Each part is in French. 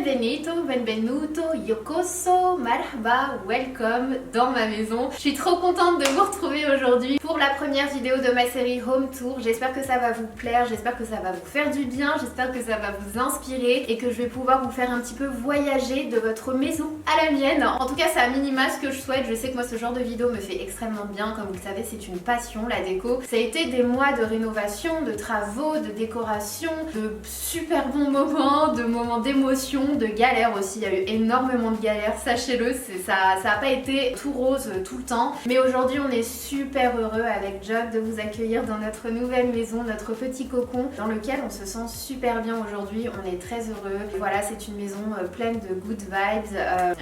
Benvenuto, benvenuto, yokoso, marhaba, welcome dans ma maison. Je suis trop contente de vous retrouver aujourd'hui pour la première vidéo de ma série Home Tour. J'espère que ça va vous plaire, j'espère que ça va vous faire du bien, j'espère que ça va vous inspirer et que je vais pouvoir vous faire un petit peu voyager de votre maison à la mienne. En tout cas, c'est à minima ce que je souhaite. Je sais que moi, ce genre de vidéo me fait extrêmement bien. Comme vous le savez, c'est une passion, la déco. Ça a été des mois de rénovation, de travaux, de décoration, de super bons moments, de moments d'émotion, de galères aussi. Il y a eu énormément de galères, sachez-le. Ça a pas été tout rose tout le temps. Mais aujourd'hui, on est super heureux avec John de vous accueillir dans notre nouvelle maison, notre petit cocon dans lequel on se sent super bien aujourd'hui. On est très heureux. Voilà, c'est une maison pleine de good vibes.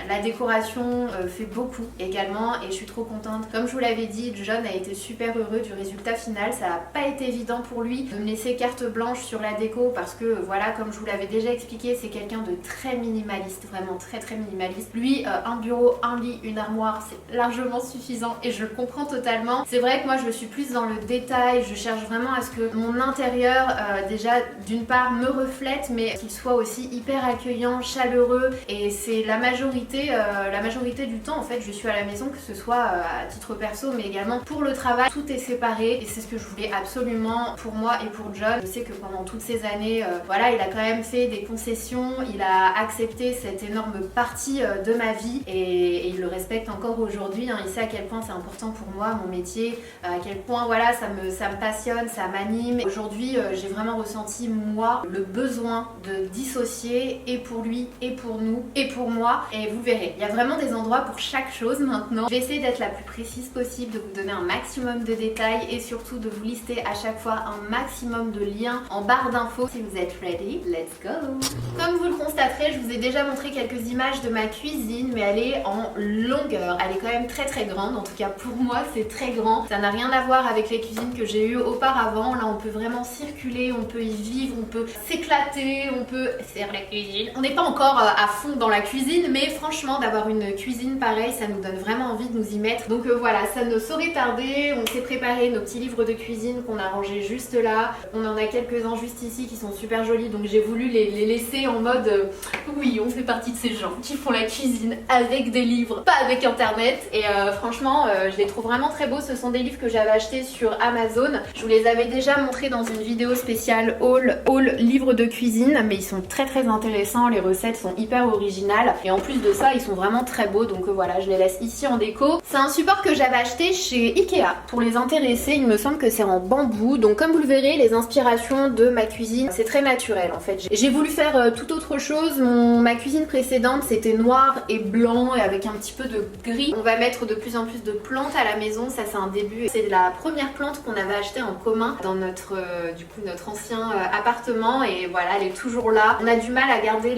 La décoration fait beaucoup également et je suis trop contente. Comme je vous l'avais dit, John a été super heureux du résultat final. Ça n'a pas été évident pour lui de me laisser carte blanche sur la déco parce que voilà, comme je vous l'avais déjà expliqué, c'est quelqu'un de très minimaliste, vraiment très minimaliste. Lui, un bureau, un lit, une armoire, c'est largement suffisant et je le comprends totalement. C'est vrai que moi je suis plus dans le détail, je cherche vraiment à ce que mon intérieur déjà d'une part me reflète mais qu'il soit aussi hyper accueillant, chaleureux et c'est la majorité du temps en fait je suis à la maison, que ce soit à titre perso mais également pour le travail, tout est séparé et c'est ce que je voulais absolument pour moi et pour John. Je sais que pendant toutes ces années, voilà, il a quand même fait des concessions, il a accepté cette énorme partie de ma vie et il le respecte encore aujourd'hui, hein. Il sait à quel point c'est important pour moi, mon métier, à quel point voilà, ça me passionne, ça m'anime. Aujourd'hui, j'ai vraiment ressenti moi le besoin de dissocier et pour lui et pour nous et pour moi et vous verrez, il y a vraiment des endroits pour chaque chose maintenant. Je vais essayer d'être la plus précise possible, de vous donner un maximum de détails et surtout de vous lister à chaque fois un maximum de liens en barre d'infos. Si vous êtes ready, let's go! Comme vous le constaterez, je vous ai déjà montré quelques images de ma cuisine mais elle est en longueur, elle est quand même très grande, en tout cas pour moi c'est très grand. Ça n'a rien à voir avec les cuisines que j'ai eues auparavant. Là on peut vraiment circuler, on peut y vivre, on peut s'éclater, on peut faire la cuisine. On n'est pas encore à fond dans la cuisine mais franchement d'avoir une cuisine pareille ça nous donne vraiment envie de nous y mettre. Donc voilà, ça ne saurait tarder. On s'est préparé nos petits livres de cuisine qu'on a rangés juste là. On en a quelques-uns juste ici qui sont super jolis donc j'ai voulu les laisser en mode oui, on fait partie de ces gens qui font la cuisine avec des livres, pas avec internet. Et franchement je les trouve vraiment très beaux. Ce sont des livres que j'avais achetés sur Amazon. Je vous les avais déjà montrés dans une vidéo spéciale haul livres de cuisine mais ils sont très intéressants. Les recettes sont hyper originales et en plus de ça ils sont vraiment très beaux donc voilà, je les laisse ici en déco. C'est un support que j'avais acheté chez Ikea. Pour les intéressés, il me semble que c'est en bambou. Donc comme vous le verrez, les inspirations de ma cuisine, c'est très naturel en fait. J'ai voulu faire tout autre chose. Ma cuisine précédente, c'était noir et blanc et avec un petit peu de gris. On va mettre de plus en plus de plantes à la maison. Ça, c'est un début. C'est la première plante qu'on avait achetée en commun dans notre ancien appartement et voilà, elle est toujours là. On a du mal à garder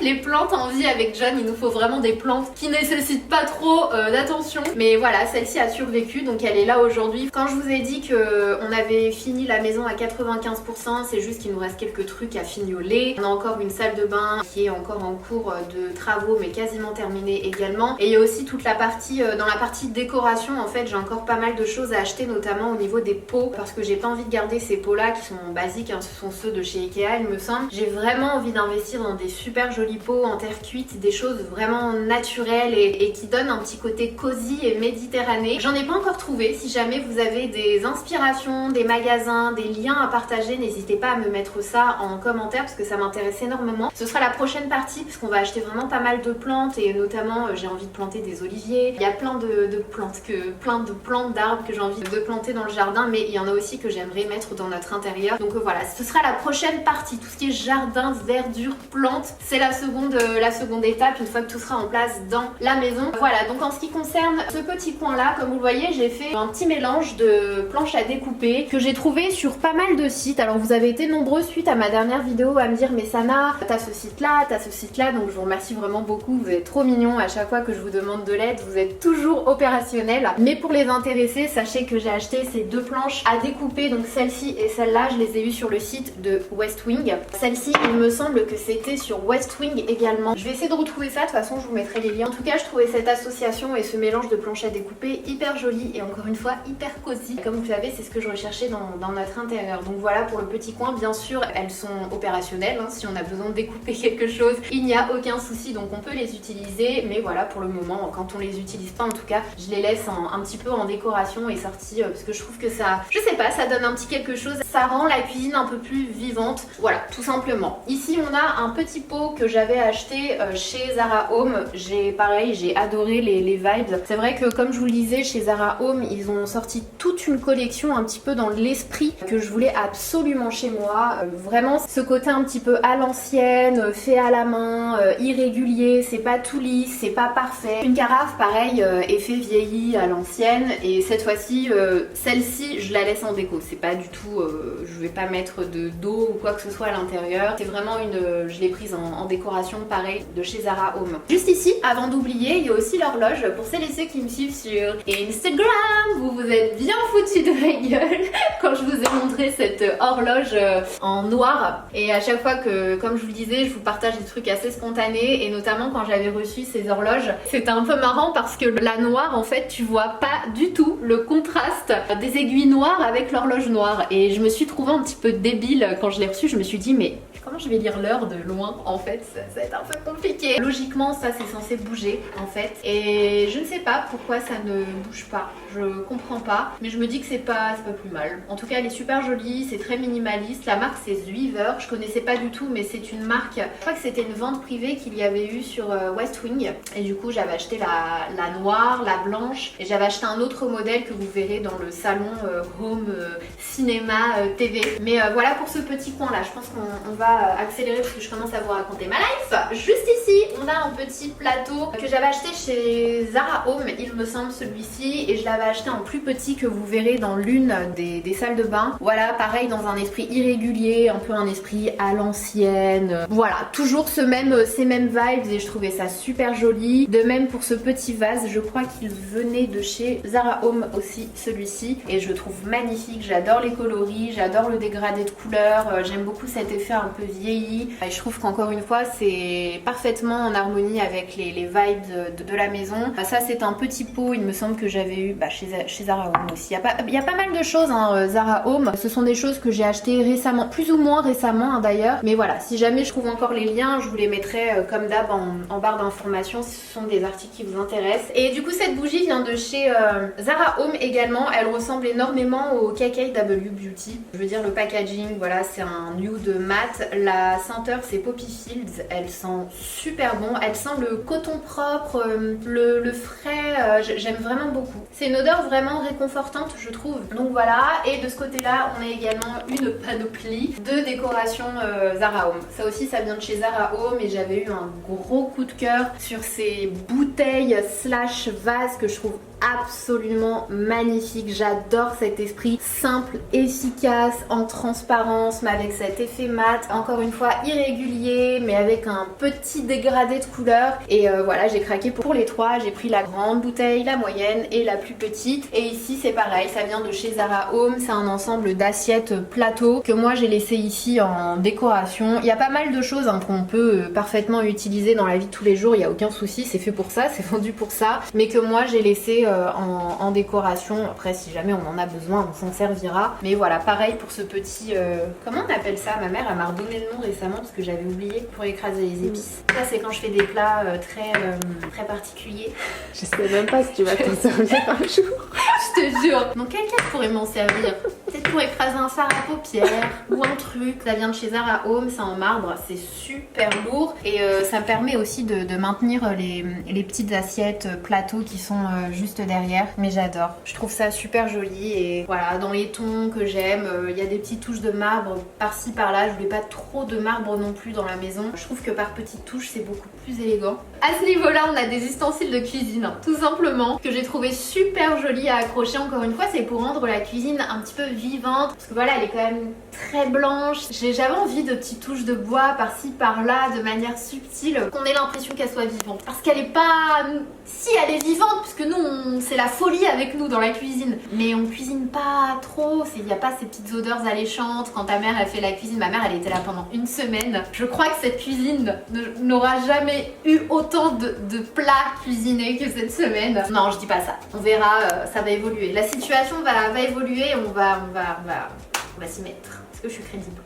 les plantes en vie avec John. Il nous faut vraiment des plantes qui nécessitent pas trop d'attention. Mais voilà, celle-ci a survécu donc elle est là aujourd'hui. Quand je vous ai dit qu'on avait fini la maison à 95%, c'est juste qu'il nous reste quelques trucs à fignoler. On a encore une salle de bain qui est encore en cours de travaux mais quasiment terminée également. Et il y a aussi toute la partie, dans la partie décoration en fait, j'ai encore pas mal de choses à acheter notamment au niveau des pots parce que j'ai pas envie de garder ces pots là qui sont basiques, hein, ce sont ceux de chez Ikea il me semble. J'ai vraiment envie d'investir dans des super jolis pots en terre cuite, des choses vraiment naturelles et qui donnent un petit côté cosy et méditerranéen. J'en ai pas encore trouvé. Si jamais vous avez des inspirations, des magasins, des liens à partager, n'hésitez pas à me mettre ça en commentaire parce que ça m'intéresse énormément. Ce sera la prochaine partie puisqu'on va acheter vraiment pas mal de plantes et notamment j'ai envie de planter des oliviers. Il y a plein de plantes d'arbres que j'ai envie de planter dans le jardin mais il y en a aussi que j'aimerais mettre dans notre intérieur. Donc voilà, ce sera la prochaine partie. Tout ce qui est jardin, verdure, plantes, c'est la seconde étape une fois que tout sera en place dans la maison. Voilà, donc en ce qui concerne ce petit coin là, comme vous le voyez, j'ai fait un petit mélange de planches à découper que j'ai trouvé sur pas mal de sites. Alors vous avez été nombreux suite à ma dernière vidéo à me dire mais Sana, t'as ce site là, donc je vous remercie vraiment beaucoup, vous êtes trop mignons à chaque fois que je vous demande de l'aide, vous êtes toujours opérationnels. Mais pour les intéressés, sachez que j'ai acheté ces deux planches à découper, donc celle-ci et celle-là, je les ai eues sur le site de West Wing. Celle-ci, il me semble que c'était sur West Wing également. Je vais essayer de retrouver ça, de toute façon je vous mettrai les liens. En tout cas, je trouvais cette association et ce mélange de planches à découper hyper joli et encore une fois hyper cosy. Comme vous savez, c'est ce que je recherchais dans notre intérieur. Donc voilà pour le petit coin, bien sûr, elles sont opérationnelles hein, si on a besoin de découper quelque chose, il n'y a aucun souci, donc on peut les utiliser, mais voilà, pour le moment, quand on les utilise pas en tout cas, je les laisse un petit peu en décoration et sortie, parce que je trouve que ça, je sais pas, ça donne un petit quelque chose, ça rend la cuisine un peu plus vivante, voilà, tout simplement. Ici on a un petit pot que j'avais acheté chez Zara Home, j'ai adoré les vibes. C'est vrai que comme je vous le disais, chez Zara Home, ils ont sorti toute une collection un petit peu dans l'esprit que je voulais absolument chez moi. Vraiment ce côté un petit peu à l'ancienne, fait à la main, irrégulier, c'est pas tout lisse, c'est pas parfait. Une carafe pareil, effet vieilli à l'ancienne, et cette fois-ci, celle-ci je la laisse en déco. C'est pas du tout, je vais pas mettre d'eau ou quoi que ce soit à l'intérieur. C'est vraiment je l'ai prise en décoration pareil de chez Zara Home. Juste ici, avant d'oublier, il y a aussi l'horloge. Pour celles et ceux qui me suivent sur Instagram, vous vous êtes bien foutus de ma gueule quand je vous ai montré cette horloge en noir. Et à chaque fois que, comme je vous le disais, je vous partage des trucs assez spontanés, et notamment quand j'avais reçu ces horloges, c'était un peu marrant parce que la noire, en fait, tu vois pas du tout le contraste des aiguilles noires avec l'horloge noire. Et je me suis trouvée un petit peu débile quand je l'ai reçue. Je me suis dit, mais comment je vais lire l'heure de loin? En fait, ça va être un peu compliqué. Logiquement, ça c'est censé bouger en fait, et je ne sais pas pourquoi ça ne bouge pas. Je comprends pas, mais je me dis que c'est pas plus mal. En tout cas, elle est super jolie, c'est très minimaliste. La marque c'est Zuiver, je connaissais pas du tout, mais c'est une marque. Je crois que c'était une vente privée qu'il y avait eu sur West Wing, et du coup j'avais acheté la noire, la blanche, et j'avais acheté un autre modèle que vous verrez dans le salon Home Cinéma TV. Mais voilà pour ce petit coin là. Je pense qu'on va accélérer parce que je commence à vous raconter ma life. Juste ici, on a un petit plateau que j'avais acheté chez Zara Home, il me semble, celui-ci, et je l'avais acheté en plus petit que vous verrez dans l'une des salles de bain. Voilà, pareil, dans un esprit irrégulier, un peu un esprit à l'ancienne. Voilà, toujours ces mêmes vibes, et je trouvais ça super joli. De même pour ce petit vase, je crois qu'il venait de chez Zara Home aussi, celui-ci, et je le trouve magnifique. J'adore les coloris, j'adore le dégradé de couleurs, j'aime beaucoup cet effet un peu vieilli, et je trouve qu'encore une fois c'est parfaitement en harmonie avec les vibes de la maison. Ça c'est un petit pot, il me semble, que j'avais eu chez Zara Home aussi. Il y a pas mal de choses Zara Home, ce sont des choses que j'ai achetées récemment, plus ou moins récemment d'ailleurs, mais voilà, si jamais je trouve encore les liens, je vous les mettrai comme d'hab en barre d'informations si ce sont des articles qui vous intéressent. Et du coup cette bougie vient de chez Zara Home également, elle ressemble énormément au KKW Beauty, je veux dire le packaging, voilà, c'est un nude mat. La senteur c'est Poppy Fields, elle sent super bon, elle sent le coton propre, le frais, j'aime vraiment beaucoup. C'est une odeur vraiment réconfortante je trouve. Donc voilà, et de ce côté là on a également une panoplie de décoration Zara Home. Ça aussi ça vient de chez Zara Home, et j'avais eu un gros coup de cœur sur ces bouteilles slash vases que je trouve absolument magnifique. J'adore cet esprit simple, efficace, en transparence, mais avec cet effet mat, encore une fois irrégulier, mais avec un petit dégradé de couleur. Et voilà, j'ai craqué pour les trois. J'ai pris la grande bouteille, la moyenne et la plus petite. Et ici c'est pareil, ça vient de chez Zara Home, c'est un ensemble d'assiettes plateau que moi j'ai laissé ici en décoration. Il y a pas mal de choses qu'on peut parfaitement utiliser dans la vie de tous les jours, il n'y a aucun souci, c'est fait pour ça, c'est vendu pour ça, mais que moi j'ai laissé en décoration. Après si jamais on en a besoin on s'en servira, mais voilà, pareil pour ce petit comment on appelle ça, ma mère elle m'a redonné le nom récemment parce que j'avais oublié, pour écraser les épices. Ça c'est quand je fais des plats très particuliers. Je sais même pas si tu vas t'en servir un jour. Je te jure. Donc quelqu'un pourrait m'en servir, peut-être pour écraser un fard à paupières ou un truc. Ça vient de chez Zara Home, c'est en marbre, c'est super lourd, et ça me permet aussi de maintenir les petites assiettes plateaux qui sont juste derrière. Mais j'adore, je trouve ça super joli, et voilà, dans les tons que j'aime, il y a des petites touches de marbre par-ci par-là. Je voulais pas trop de marbre non plus dans la maison, je trouve que par petites touches c'est beaucoup plus élégant. À ce niveau là on a des ustensiles de cuisine tout simplement que j'ai trouvé super jolis à accrocher. Encore une fois c'est pour rendre la cuisine un petit peu vivante, parce que voilà elle est quand même très blanche. J'avais envie de petites touches de bois par-ci par-là de manière subtile, qu'on ait l'impression qu'elle soit vivante, parce qu'elle est pas... Si elle est vivante, puisque nous c'est la folie avec nous dans la cuisine, mais on cuisine pas trop, il n'y a pas ces petites odeurs alléchantes. Quand ta mère elle fait la cuisine, ma mère elle était là pendant une semaine, je crois que cette cuisine n'aura jamais eu autant de plats cuisinés que cette semaine. Non je dis pas ça, on verra, ça va évoluer, la situation va évoluer, on va s'y mettre, parce que je suis crédible.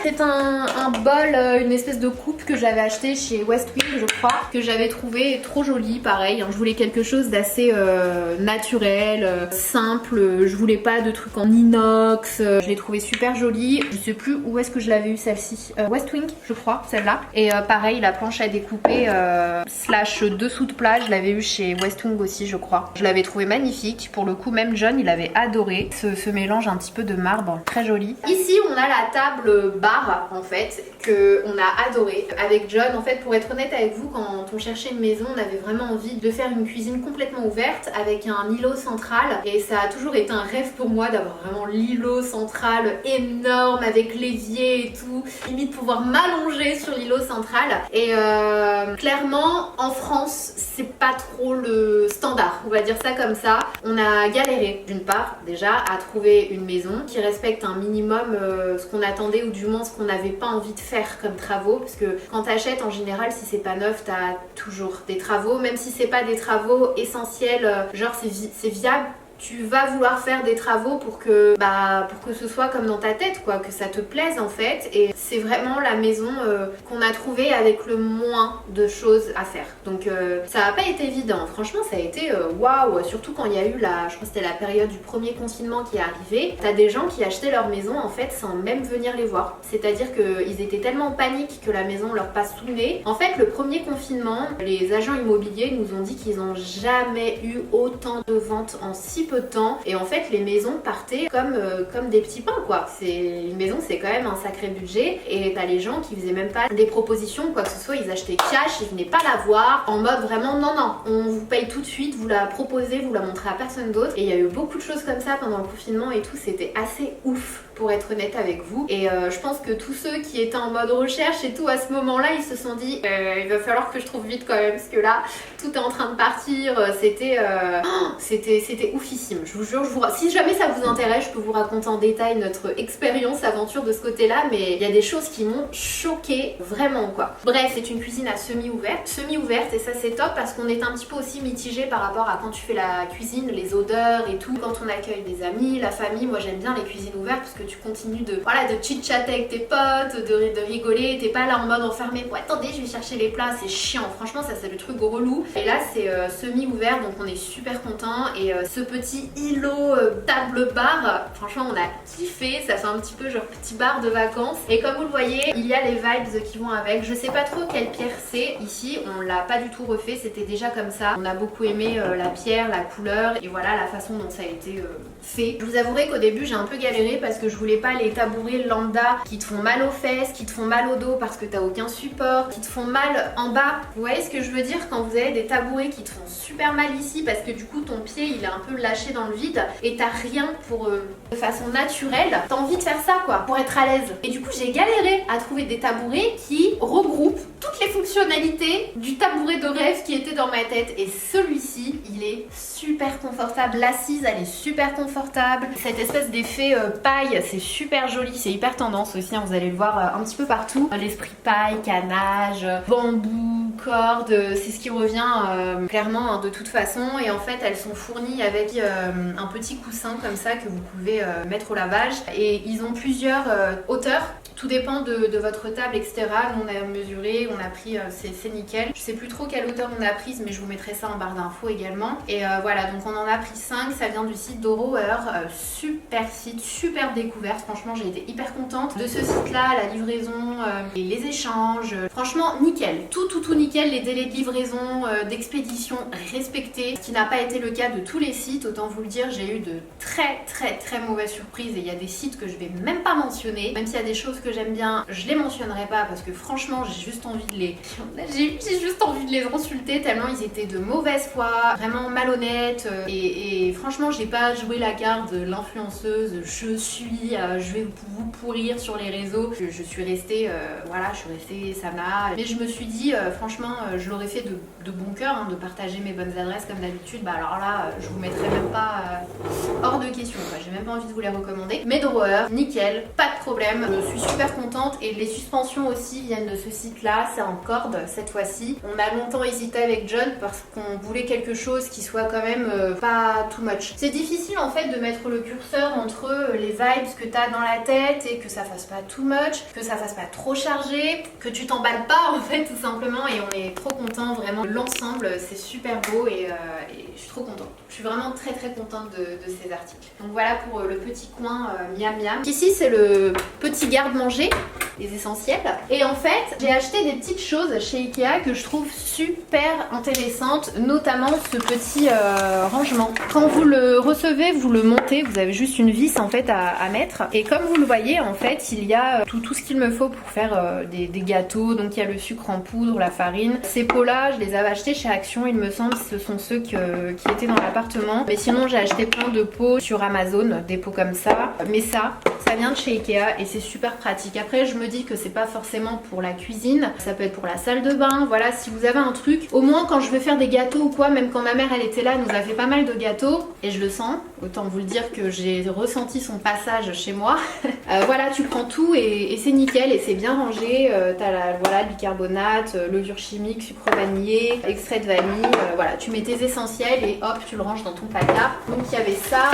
C'est un bol, une espèce de coupe que j'avais acheté chez Westwing, je crois, que j'avais trouvé trop joli, pareil. Je voulais quelque chose d'assez naturel, simple. Je voulais pas de trucs en inox. Je l'ai trouvé super joli. Je sais plus où est-ce que je l'avais eu celle-ci. Westwing, je crois, celle-là. Et pareil, la planche à découper slash dessous de plat, je l'avais eu chez Westwing aussi, je crois. Je l'avais trouvé magnifique. Pour le coup, même John, il avait adoré ce mélange un petit peu de marbre, très joli. Ici, on a la table bar en fait que on a adoré avec John. En fait, pour être honnête avec vous, quand on cherchait une maison, on avait vraiment envie de faire une cuisine complètement ouverte avec un îlot central, et ça a toujours été un rêve pour moi d'avoir vraiment l'îlot central énorme avec l'évier et tout, limite pouvoir m'allonger sur l'îlot central. Et clairement en France c'est pas trop le standard, on va dire ça comme ça. On a galéré d'une part déjà à trouver une maison qui respecte un minimum ce qu'on attendait, ou du moins ce qu'on n'avait pas envie de faire comme travaux, parce que quand t'achètes en général, si c'est pas neuf, t'as toujours des travaux, même si c'est pas des travaux essentiels, genre c'est viable, tu vas vouloir faire des travaux pour que ce soit comme dans ta tête, quoi, que ça te plaise en fait. Et c'est vraiment la maison qu'on a trouvée avec le moins de choses à faire. Donc ça n'a pas été évident, franchement ça a été waouh, surtout quand il y a eu je crois que c'était la période du premier confinement qui est arrivé. T'as des gens qui achetaient leur maison en fait sans même venir les voir, c'est-à-dire qu'ils étaient tellement en panique que la maison leur passe sous le nez. En fait, le premier confinement, les agents immobiliers nous ont dit qu'ils n'ont jamais eu autant de ventes en si peu de temps, et en fait les maisons partaient comme des petits pains, quoi. Une maison, c'est quand même un sacré budget, et t'as les gens qui faisaient même pas des propositions, quoi que ce soit, ils achetaient cash, ils venaient pas la voir en mode vraiment non, on vous paye tout de suite, vous la proposez, vous la montrez à personne d'autre. Et il y a eu beaucoup de choses comme ça pendant le confinement et tout, c'était assez ouf pour être honnête avec vous. Et je pense que tous ceux qui étaient en mode recherche et tout à ce moment-là, ils se sont dit il va falloir que je trouve vite quand même, parce que là tout est en train de partir. C'était oufissime, je vous jure. Si jamais ça vous intéresse, je peux vous raconter en détail notre expérience aventure de ce côté-là, mais il y a des choses qui m'ont choquée vraiment, quoi. Bref, c'est une cuisine à semi-ouverte, et ça c'est top parce qu'on est un petit peu aussi mitigé par rapport à quand tu fais la cuisine, les odeurs et tout, quand on accueille des amis, la famille. Moi j'aime bien les cuisines ouvertes parce que tu continues de chit-chatter avec tes potes, de rigoler, t'es pas là en mode enfermé. Bon, attendez, je vais chercher les plats, c'est chiant, franchement ça c'est le truc relou. Et là c'est semi-ouvert, donc on est super content. Et ce petit îlot table bar, franchement on a kiffé, ça fait un petit peu genre petit bar de vacances. Et comme vous le voyez, il y a les vibes qui vont avec. Je sais pas trop quelle pierre c'est ici, on l'a pas du tout refait, c'était déjà comme ça. On a beaucoup aimé la pierre, la couleur, et voilà la façon dont ça a été fait. Je vous avouerai qu'au début j'ai un peu galéré parce que je voulais pas les tabourets lambda qui te font mal aux fesses, qui te font mal au dos parce que t'as aucun support, qui te font mal en bas. Vous voyez ce que je veux dire quand vous avez des tabourets qui te font super mal ici parce que du coup ton pied il est un peu lâché dans le vide et t'as rien pour de façon naturelle, t'as envie de faire ça, quoi, pour être à l'aise. Et du coup j'ai galéré à trouver des tabourets qui regroupent toutes les fonctionnalités du tabouret de rêve qui était dans ma tête. Et celui-ci il est super confortable, l'assise elle est super confortable, cette espèce d'effet paille c'est super joli, c'est hyper tendance aussi, hein, vous allez le voir un petit peu partout. L'esprit paille, canage, bambou, corde, c'est ce qui revient clairement, hein, de toute façon. Et en fait elles sont fournies avec un petit coussin comme ça que vous pouvez mettre au lavage, et ils ont plusieurs hauteurs. Tout dépend de votre table, etc. Nous on a mesuré, on a pris, c'est nickel. Je sais plus trop quelle hauteur on a prise, mais je vous mettrai ça en barre d'infos également. Et voilà, donc on en a pris 5, ça vient du site d'Orower. Super site, super découverte. Franchement, j'ai été hyper contente de ce site-là, la livraison, et les échanges. Franchement, nickel. Tout nickel. Les délais de livraison, d'expédition respectés. Ce qui n'a pas été le cas de tous les sites, autant vous le dire. J'ai eu de très mauvaises surprises, et il y a des sites que je vais même pas mentionner. Même s'il y a des choses que j'aime bien, je les mentionnerai pas parce que franchement j'ai juste envie de les insulter tellement ils étaient de mauvaise foi, vraiment malhonnêtes. Et franchement j'ai pas joué la carte de l'influenceuse, je vais vous pourrir sur les réseaux. Je suis restée sana, mais je me suis dit franchement je l'aurais fait de bon cœur, hein, de partager mes bonnes adresses comme d'habitude. Bah alors là je vous mettrai même pas hors de question, j'ai même pas envie de vous les recommander. Mais Drawer, nickel, pas de problème. Je suis super super contente et les suspensions aussi viennent de ce site là, c'est en corde cette fois-ci. On a longtemps hésité avec John parce qu'on voulait quelque chose qui soit quand même pas too much. C'est difficile en fait de mettre le curseur entre les vibes que t'as dans la tête et que ça fasse pas too much, que ça fasse pas trop chargé, que tu t'emballes pas en fait tout simplement, et on est trop content vraiment. L'ensemble c'est super beau et je suis trop contente. Je suis vraiment très contente de ces articles. Donc voilà pour le petit coin miam miam. Ici c'est le petit garde-manger, les essentiels. Et en fait j'ai acheté des petites choses chez Ikea que je trouve super intéressantes, notamment ce petit rangement. Quand vous le recevez, vous le montez, vous avez juste une vis en fait à mettre. Et comme vous le voyez en fait, il y a tout ce qu'il me faut pour faire des gâteaux. Donc il y a le sucre en poudre, la farine. Ces pots là, je les avais achetés chez Action, il me semble, ce sont ceux qui étaient dans l'appartement. Mais sinon j'ai acheté plein de pots sur Amazon, des pots comme ça. Mais ça vient de chez Ikea et c'est super pratique. Après je me dis que c'est pas forcément pour la cuisine, ça peut être pour la salle de bain. Voilà, si vous avez un truc, au moins quand je veux faire des gâteaux ou quoi, même quand ma mère elle était là, elle nous a fait pas mal de gâteaux et je le sens. Autant vous le dire que j'ai ressenti son passage chez moi. Voilà, tu prends tout et c'est nickel et c'est bien rangé. T'as voilà, le bicarbonate, levure chimique, sucre vanillé, extrait de vanille. Voilà, tu mets tes essentiels et hop, tu le ranges dans ton placard. Donc il y avait ça.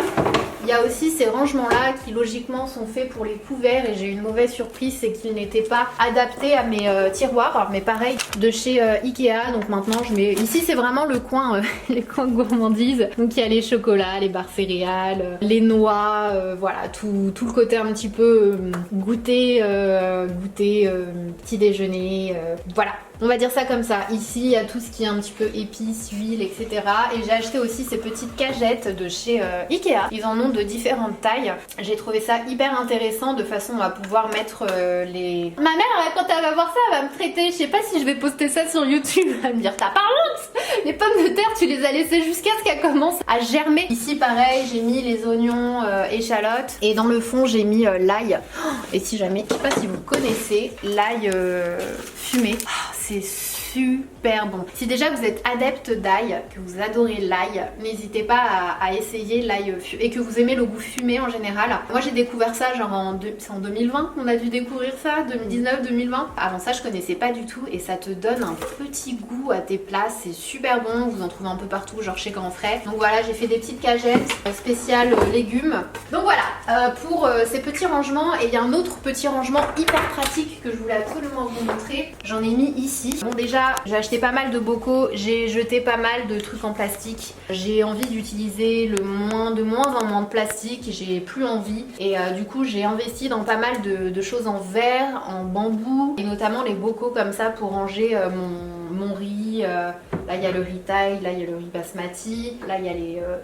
Il y a aussi ces rangements là qui logiquement sont faits pour les couverts et j'ai eu une mauvaise surprise, c'est qu'ils n'étaient pas adaptés à mes tiroirs, mais pareil de chez Ikea. Donc maintenant je mets ici, c'est vraiment le coin les coins gourmandises. Donc il y a les chocolats, les barres céréales, les noix, voilà tout le côté un petit peu goûter petit déjeuner, voilà. On va dire ça comme ça. Ici, il y a tout ce qui est un petit peu épices, huile, etc. Et j'ai acheté aussi ces petites cagettes de chez Ikea. Ils en ont de différentes tailles. J'ai trouvé ça hyper intéressant de façon à pouvoir mettre les... Ma mère, quand elle va voir ça, elle va me traiter. Je sais pas si je vais poster ça sur YouTube. Elle va me dire, t'as pas honte? Les pommes de terre, tu les as laissées jusqu'à ce qu'elles commencent à germer. Ici, pareil, j'ai mis les oignons, échalotes. Et dans le fond, j'ai mis l'ail. Et si jamais, je sais pas si vous connaissez l'ail fumé. C'est super bon. Si déjà vous êtes adepte d'ail, que vous adorez l'ail, n'hésitez pas à essayer l'ail fumé et que vous aimez le goût fumé en général. Moi j'ai découvert ça genre c'est en 2020 qu'on a dû découvrir ça, 2019-2020. Avant ça je connaissais pas du tout et ça te donne un petit goût à tes plats, c'est super bon, vous en trouvez un peu partout, genre chez Grand Frais. Donc voilà, j'ai fait des petites cagettes spéciales légumes. Donc voilà, pour ces petits rangements, et il y a un autre petit rangement hyper pratique que je voulais absolument vous montrer. J'en ai mis ici. Bon déjà j'ai acheté pas mal de bocaux, j'ai jeté pas mal de trucs en plastique. J'ai envie d'utiliser de moins en moins de plastique, j'ai plus envie et du coup j'ai investi dans pas mal de choses en verre, en bambou et notamment les bocaux comme ça pour ranger mon riz. Là il y a le riz thaï, là il y a le riz basmati, là il y a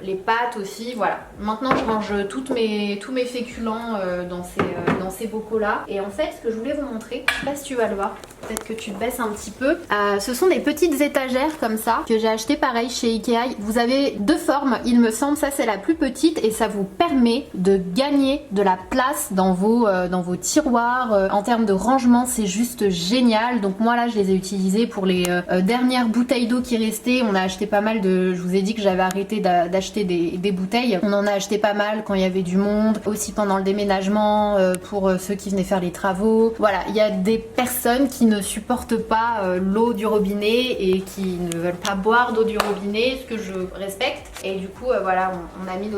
les pâtes aussi, voilà. Maintenant je range tous mes féculents dans ces bocaux là. Et en fait ce que je voulais vous montrer, je sais pas si tu vas le voir, peut-être que tu baisses un petit peu. Ce sont des petites étagères comme ça que j'ai acheté pareil chez Ikea. Vous avez deux formes il me semble, ça c'est la plus petite et ça vous permet de gagner de la place dans vos tiroirs. En termes de rangement c'est juste génial. Donc moi là je les ai utilisées pour les dernières bouteilles d'eau qui restaient. On a acheté pas mal de... Je vous ai dit que j'avais arrêté d'acheter des bouteilles. On en a acheté pas mal quand il y avait du monde. Aussi pendant le déménagement pour ceux qui venaient faire les travaux. Voilà, il y a des personnes qui ne supportent pas l'eau du robinet et qui ne veulent pas boire d'eau du robinet, ce que je respecte. Et du coup voilà, on a mis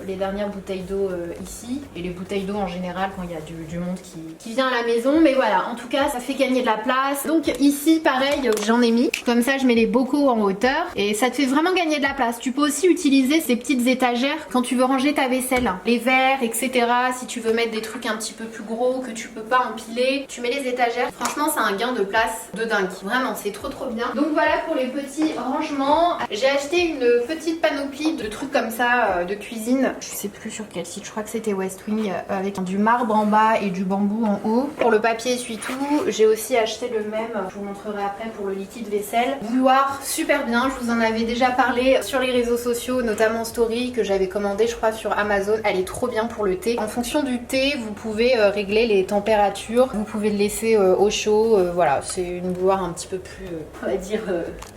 les dernières bouteilles d'eau ici. Et les bouteilles d'eau en général quand il y a du monde qui vient à la maison. Mais voilà, en tout cas ça fait gagner de la place. Donc ici pareil, j'en ai mis. Comme ça je mets les bocaux en hauteur et ça te fait vraiment gagner de la place. Tu peux aussi utiliser ces petites étagères quand tu veux ranger ta vaisselle. Les verres, etc. Si tu veux mettre des trucs un petit peu plus gros que tu peux pas empiler, tu mets les étagères. Franchement c'est un gain de place de dingue. Vraiment c'est trop bien. Donc voilà pour les petits rangements. J'ai acheté une petite panoplie de trucs comme ça de cuisine. Je sais plus sur quel site, je crois que c'était West Wing, avec du marbre en bas et du bambou en haut. Pour le papier essuie-tout, j'ai aussi acheté le même, je vous montrerai après pour le liquide vaisselle. Bouilloire, super bien, je vous en avais déjà parlé sur les réseaux sociaux, notamment Story, que j'avais commandé je crois sur Amazon. Elle est trop bien pour le thé. En fonction du thé, vous pouvez régler les températures, vous pouvez le laisser au chaud, voilà, c'est une bouilloire un petit peu plus... on va dire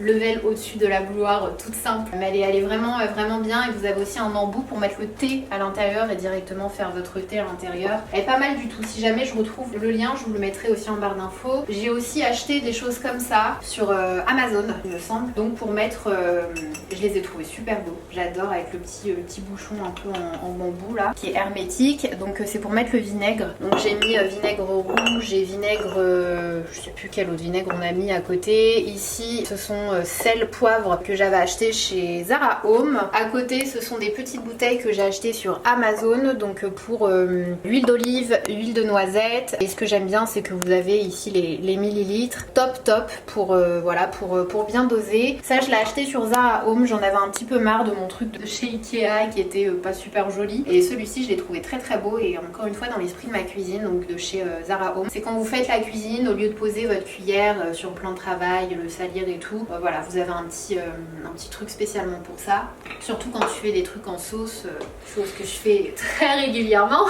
level au-dessus de la bouilloire, toute simple. Mais elle est vraiment, vraiment bien. Et vous avez aussi un embout pour mettre le thé à l'intérieur et directement faire votre thé à l'intérieur. Elle est pas mal du tout. Si jamais je retrouve le lien, je vous le mettrai aussi en barre d'infos. J'ai aussi acheté des choses comme ça sur Amazon, il me semble. Donc pour mettre, je les ai trouvés super beaux. J'adore avec le petit bouchon un peu en bambou là, qui est hermétique. Donc c'est pour mettre le vinaigre. Donc j'ai mis vinaigre rouge et vinaigre, je sais plus quel autre vinaigre on a mis à côté. Ici ce sont sel, poivre que j'avais acheté chez Zara Home. À côté ce sont des petites bouteilles que j'ai achetées sur Amazon. Donc pour huile d'olive, huile de noisette. Et ce que j'aime bien c'est que vous avez ici les millilitres. Top pour voilà pour bien doser. Ça je l'ai acheté sur Zara Home. J'en avais un petit peu marre de mon truc de chez Ikea qui était pas super joli. Et celui-ci je l'ai trouvé très beau et encore une fois dans l'esprit de ma cuisine, donc de chez Zara Home. C'est quand vous faites la cuisine, au lieu de poser votre cuillère sur le plan de travail, le salir et tout, voilà, vous avez un petit truc spécialement pour ça. Surtout quand tu fais des trucs en sauce, chose que je fais très régulièrement.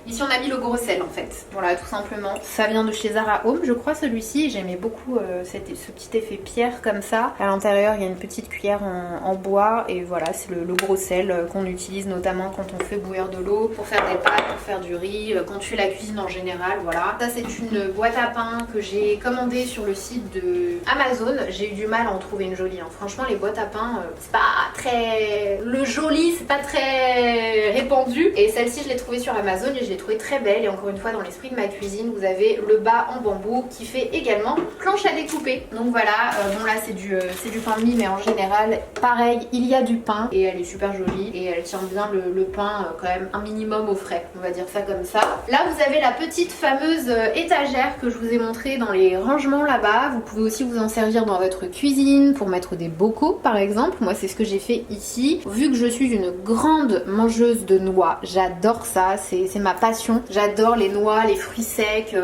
Ici on a mis le gros sel en fait, voilà tout simplement. Ça vient de chez Zara Home je crois celui-ci, j'aimais beaucoup ce petit effet pierre comme ça. À l'intérieur il y a une petite cuillère en bois et voilà c'est le gros sel qu'on utilise notamment quand on fait bouillir de l'eau, pour faire des pâtes, pour faire du riz, quand tu fais la cuisine en général, voilà. Ça c'est une boîte à pain que j'ai commandée sur le site de Amazon. J'ai eu du mal à en trouver une jolie, hein. Franchement les boîtes à pain, c'est pas très... Le joli c'est pas très répandu. Et celle-ci je l'ai trouvée sur Amazon et je l'ai trouvée très belle. Et encore une fois dans l'esprit de ma cuisine, vous avez le bas en bambou qui fait également planche à découper. Donc voilà, bon là c'est du pain de mie mais en général pareil il y a du pain et elle est super jolie et elle tient bien le pain quand même un minimum au frais, on va dire ça comme ça. Là vous avez la petite fameuse étagère que je vous ai montré dans les rangements là-bas. Vous pouvez aussi vous en servir dans votre cuisine pour mettre des bocaux par exemple. Moi c'est ce que j'ai fait ici. Vu que je suis une grande mangeuse de noix, j'adore ça, c'est ma passion. J'adore les noix, les fruits secs,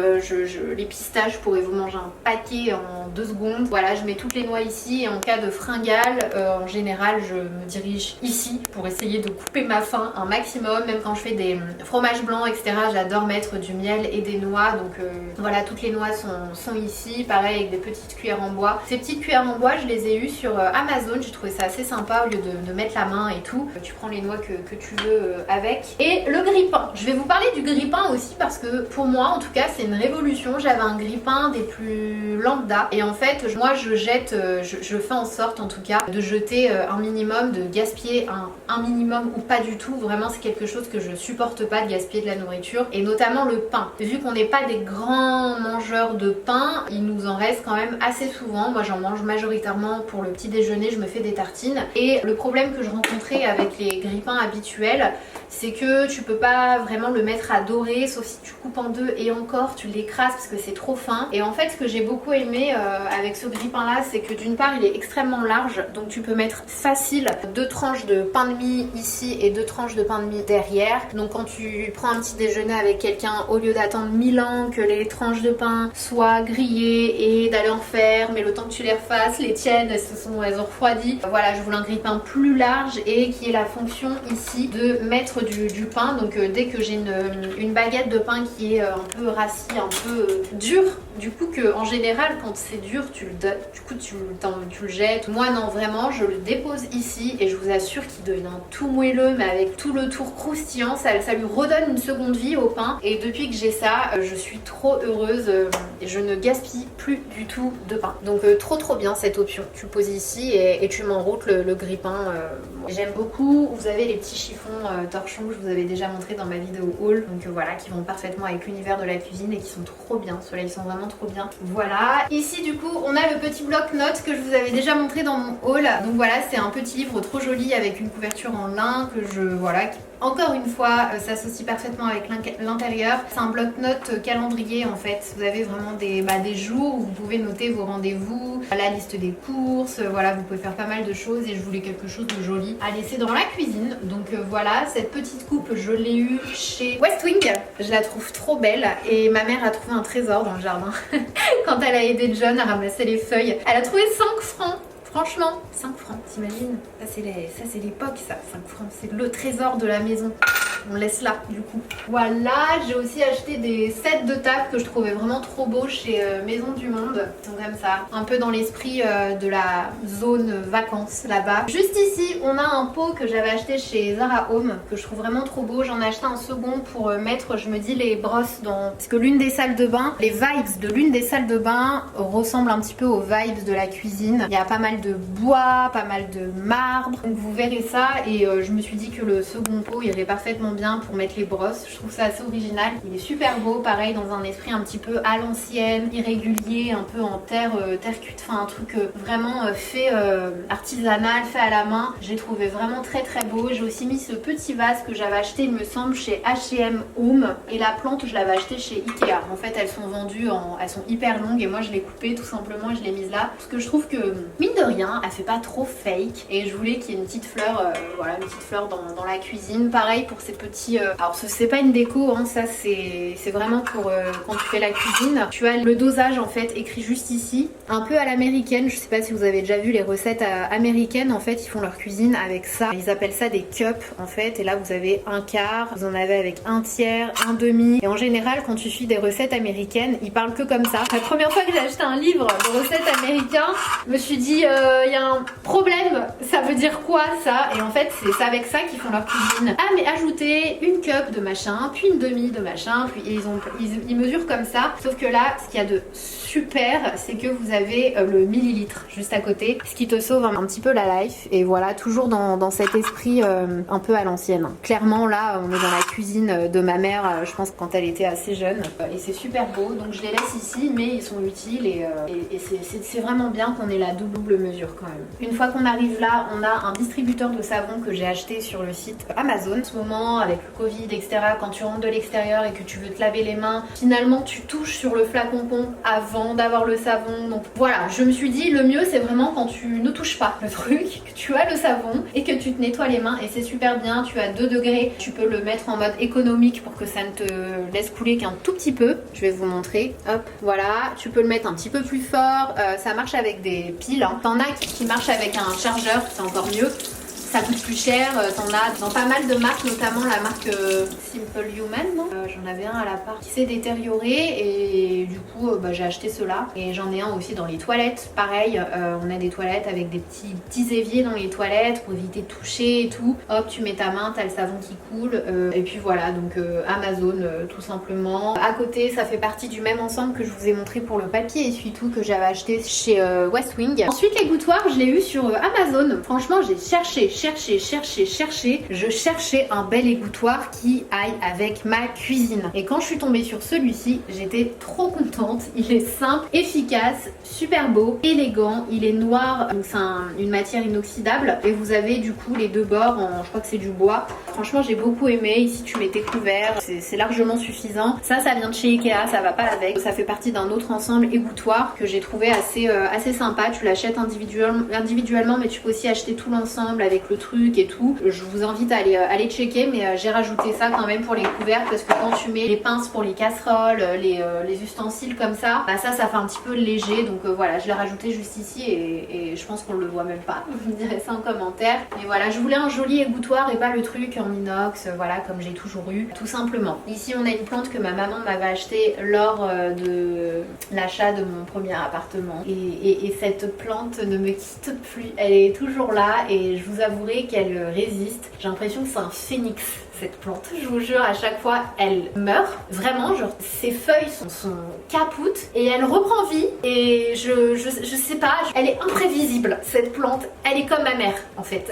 les pistaches, je pourrais vous manger un paquet en 2 secondes. Voilà, je mets toutes les noix ici et en cas de fringale, en général je me dirige ici pour essayer de couper ma faim un maximum. Même quand je fais des fromages blancs etc, j'adore mettre du miel et des noix. Donc voilà, toutes les noix sont ici, pareil avec des petites cuillères en bois. Ces petites cuillères en bois je les ai eues sur Amazon, j'ai trouvé ça assez sympa au lieu de mettre la main et tout. Tu prends les noix que tu veux avec. Et le grille-pain, je vais vous parler du grille-pain aussi parce que pour moi en tout cas c'est une révolution. J'avais un grille-pain des plus lambda et en fait moi je jette, je fais en sorte en tout cas de jeter un minimum, de gaspiller un minimum ou pas du tout. Vraiment c'est quelque chose que je supporte pas, de gaspiller de la nourriture et notamment le pain. Vu qu'on n'est pas des grands mangeurs de pain, il nous en reste quand même assez souvent. Moi j'en mange majoritairement pour le petit déjeuner, je me fais des tartines. Et le problème que je rencontrais avec les grille-pains habituels, c'est que tu peux pas vraiment le mettre à dorer sauf si tu coupes en deux et encore tu l'écrases parce que c'est trop fin. Et en fait ce que j'ai beaucoup aimé avec ce grille-pain là, c'est que d'une part il est extrêmement large, donc tu peux mettre facile 2 tranches de pain de mie ici et 2 tranches de pain de mie derrière. Donc quand tu prends un petit déjeuner avec quelqu'un, au lieu d'attendre 1000 ans que les tranches de pain soient grillées et d'aller en faire, mais le temps que tu les refasses, les tiennes elles ont refroidi. Voilà, je voulais un grille-pain plus large et qui ait la fonction ici de mettre du pain. Donc dès que j'ai une baguette de pain qui est un peu rassis, un peu dur, du coup que en général quand c'est dur tu le donnes, du coup tu le jettes. Moi non, vraiment je le dépose ici et je vous assure qu'il devient tout moelleux mais avec tout le tour croustillant, ça lui redonne une seconde vie au pain. Et depuis que j'ai ça, je suis trop heureuse et je ne gaspille plus du tout de pain. Donc trop bien cette option. Tu le poses ici et tu m'enroutes le grille-pain. J'aime beaucoup. Vous avez les petits chiffons torchons que je vous avais déjà montré dans ma vidéo haul, donc voilà, qui vont parfaitement avec l'univers de la cuisine et qui sont trop bien. Ceux-là ils sont vraiment trop bien. Voilà. Ici du coup on a le petit bloc-notes que je vous avais déjà montré dans mon haul. Donc voilà, c'est un petit livre trop joli avec une couverture en lin que encore une fois, s'associe parfaitement avec l'intérieur. C'est un bloc-notes calendrier en fait. Vous avez vraiment des jours où vous pouvez noter vos rendez-vous, la liste des courses, voilà, vous pouvez faire pas mal de choses et je voulais quelque chose de joli à laisser dans la cuisine. Donc voilà, cette petite coupe, je l'ai eue chez Westwing. Je la trouve trop belle et ma mère a trouvé un trésor dans le jardin. Quand elle a aidé John à ramasser les feuilles, elle a trouvé 5 francs. Franchement, 5 francs, t'imagines? Ça c'est l'époque ça, 5 francs, c'est le trésor de la maison. on laisse là du coup. Voilà, j'ai aussi acheté des sets de table que je trouvais vraiment trop beaux chez Maison du Monde. Ils sont comme ça, un peu dans l'esprit de la zone vacances là-bas. Juste ici, on a un pot que j'avais acheté chez Zara Home, que je trouve vraiment trop beau. J'en ai acheté un second pour mettre, je me dis, les brosses dans... Parce que l'une des salles de bain, les vibes de l'une des salles de bain ressemblent un petit peu aux vibes de la cuisine. Il y a pas mal de bois, pas mal de marbre, donc vous verrez ça. Et je me suis dit que le second pot irait parfaitement bien pour mettre les brosses. Je trouve ça assez original. Il est super beau, pareil dans un esprit un petit peu à l'ancienne, irrégulier, un peu en terre cuite, enfin un truc vraiment fait artisanal, fait à la main. J'ai trouvé vraiment très très beau. J'ai aussi mis ce petit vase que j'avais acheté, il me semble, chez H&M Home. Et la plante, je l'avais acheté chez Ikea. En fait, elles sont vendues, elles sont hyper longues et moi je l'ai coupée tout simplement et je l'ai mise là. Parce que je trouve que, mine de rien, elle fait pas trop fake. Et je voulais qu'il y ait une petite fleur, voilà, une petite fleur dans la cuisine. Pareil pour ces petits... alors c'est pas une déco, hein, ça c'est vraiment pour quand tu fais la cuisine. Tu as le dosage en fait écrit juste ici. Un peu à l'américaine, je sais pas si vous avez déjà vu les recettes américaines. En fait, ils font leur cuisine avec ça. Ils appellent ça des cups en fait. Et là, vous avez un quart, vous en avez avec un tiers, un demi. Et en général, quand tu suis des recettes américaines, ils parlent que comme ça. La première fois que j'ai acheté un livre de recettes américains, je me suis dit, il y a un problème. Ça veut dire quoi ça? Et en fait, c'est avec ça qu'ils font leur cuisine. Ah, mais ajoutez une cup de machin, puis une demi de machin, puis ils mesurent comme ça. Sauf que là, ce qu'il y a de super, c'est que vous avez le millilitre juste à côté, ce qui te sauve un petit peu la life. Et voilà, toujours dans cet esprit un peu à l'ancienne. Clairement, là, on est dans la cuisine de ma mère, je pense quand elle était assez jeune. Et c'est super beau, donc je les laisse ici, mais ils sont utiles et c'est vraiment bien qu'on ait la double mesure quand même. Une fois qu'on arrive là, on a un distributeur de savon que j'ai acheté sur le site Amazon. En ce moment, avec le Covid, etc., quand tu rentres de l'extérieur et que tu veux te laver les mains, finalement tu touches sur le flacon avant d'avoir le savon. Donc voilà, je me suis dit le mieux c'est vraiment quand tu ne touches pas le truc, que tu as le savon et que tu te nettoies les mains, et c'est super bien. Tu as 2 degrés, tu peux le mettre en mode économique pour que ça ne te laisse couler qu'un tout petit peu. Je vais vous montrer, hop, voilà, tu peux le mettre un petit peu plus fort. Ça marche avec des piles, hein. T'en as qui marchent avec un chargeur, c'est encore mieux. Ça coûte plus cher, t'en as dans pas mal de marques, notamment la marque Simple Human, non j'en avais un à la part qui s'est détérioré et du coup j'ai acheté ceux-là. Et j'en ai un aussi dans les toilettes, pareil, on a des toilettes avec des petits éviers dans les toilettes pour éviter de toucher et tout. Hop, tu mets ta main, t'as le savon qui coule, et puis voilà, donc Amazon tout simplement. À côté, ça fait partie du même ensemble que je vous ai montré pour le papier essuie-tout que j'avais acheté chez Westwing. Ensuite, les gouttoirs, je l'ai eu sur Amazon. Franchement, j'ai cherché. Je cherchais un bel égouttoir qui aille avec ma cuisine. Et quand je suis tombée sur celui-ci, j'étais trop contente. Il est simple, efficace, super beau, élégant. Il est noir, donc c'est une matière inoxydable. Et vous avez du coup les 2 bords en, je crois que c'est du bois. Franchement, j'ai beaucoup aimé. Ici, tu mets tes couverts. C'est largement suffisant. Ça vient de chez Ikea, ça va pas avec. Ça fait partie d'un autre ensemble égouttoir que j'ai trouvé assez sympa. Tu l'achètes individuellement, mais tu peux aussi acheter tout l'ensemble avec le truc et tout. Je vous invite à aller checker, mais j'ai rajouté ça quand même pour les couverts parce que quand tu mets les pinces pour les casseroles, les ustensiles comme ça, bah ça fait un petit peu léger. Donc voilà, je l'ai rajouté juste ici et je pense qu'on le voit même pas. Vous me direz ça en commentaire. Mais voilà, je voulais un joli égouttoir et pas le truc en inox, voilà, comme j'ai toujours eu, tout simplement. Ici, on a une plante que ma maman m'avait achetée lors de l'achat de mon premier appartement. Et cette plante ne me quitte plus. Elle est toujours là et je vous avouerai qu'elle résiste. J'ai l'impression que c'est un phénix cette plante. Je vous jure, à chaque fois elle meurt. Vraiment, genre ses feuilles sont capoutes et elle reprend vie. Et je sais pas, elle est imprévisible cette plante. Elle est comme ma mère en fait.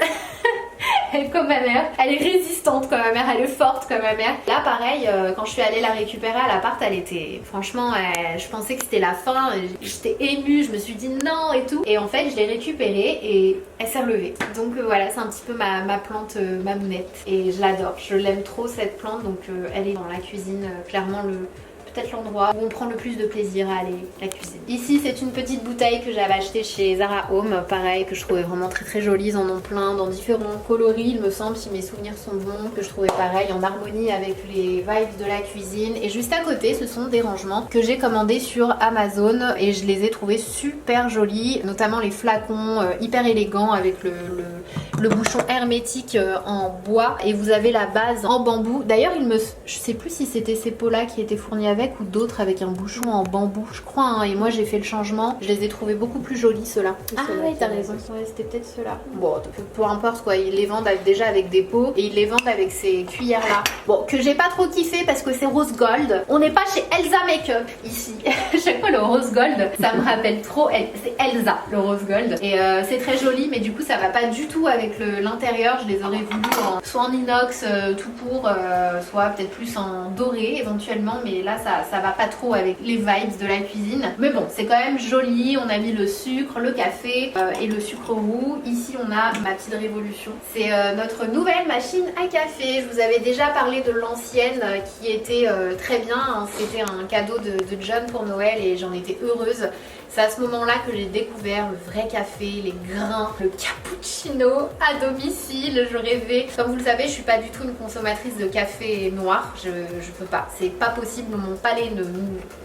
Elle est comme ma mère, elle est résistante comme ma mère, elle est forte comme ma mère. Là pareil, quand je suis allée la récupérer à l'appart, elle était, franchement, je pensais que c'était la fin, j'étais émue, je me suis dit non et tout. Et en fait je l'ai récupérée et elle s'est relevée. Donc voilà, c'est un petit peu ma plante mamounette et je l'adore, je l'aime trop cette plante. Donc elle est dans la cuisine, clairement peut-être l'endroit où on prend le plus de plaisir à aller la cuisine. Ici c'est une petite bouteille que j'avais achetée chez Zara Home, pareil, que je trouvais vraiment très jolie. Ils en ont plein dans différents coloris il me semble, si mes souvenirs sont bons, que je trouvais pareil en harmonie avec les vibes de la cuisine. Et juste à côté ce sont des rangements que j'ai commandés sur Amazon et je les ai trouvés super jolis, notamment les flacons hyper élégants avec le bouchon hermétique en bois, et vous avez la base en bambou. D'ailleurs je sais plus si c'était ces pots là qui étaient fournis avec ou d'autres avec un bouchon en bambou, je crois hein. Et moi j'ai fait le changement, je les ai trouvés beaucoup plus jolis ceux-là. Ah ouais, t'as raison, ouais, c'était peut-être ceux-là. Bon, peu importe quoi, ils les vendent déjà avec des pots et ils les vendent avec ces cuillères là. Bon, que j'ai pas trop kiffé parce que c'est rose gold. On n'est pas chez Elsa Makeup ici. Chaque fois le rose gold, ça me rappelle trop, c'est Elsa le rose gold. Et c'est très joli, mais du coup ça va pas du tout avec l'intérieur. Je les aurais voulu soit en inox tout pour, soit peut-être plus en doré éventuellement, mais là ça va pas trop avec les vibes de la cuisine. Mais bon, c'est quand même joli. On a mis le sucre, le café et le sucre roux. Ici on a ma petite révolution. C'est notre nouvelle machine à café. Je vous avais déjà parlé de l'ancienne qui était très bien, hein. C'était un cadeau de John pour Noël et j'en étais heureuse. C'est à ce moment-là que j'ai découvert le vrai café, les grains, le cappuccino à domicile. Je rêvais. Comme vous le savez, je suis pas du tout une consommatrice de café noir. Je peux pas. C'est pas possible. Mon palais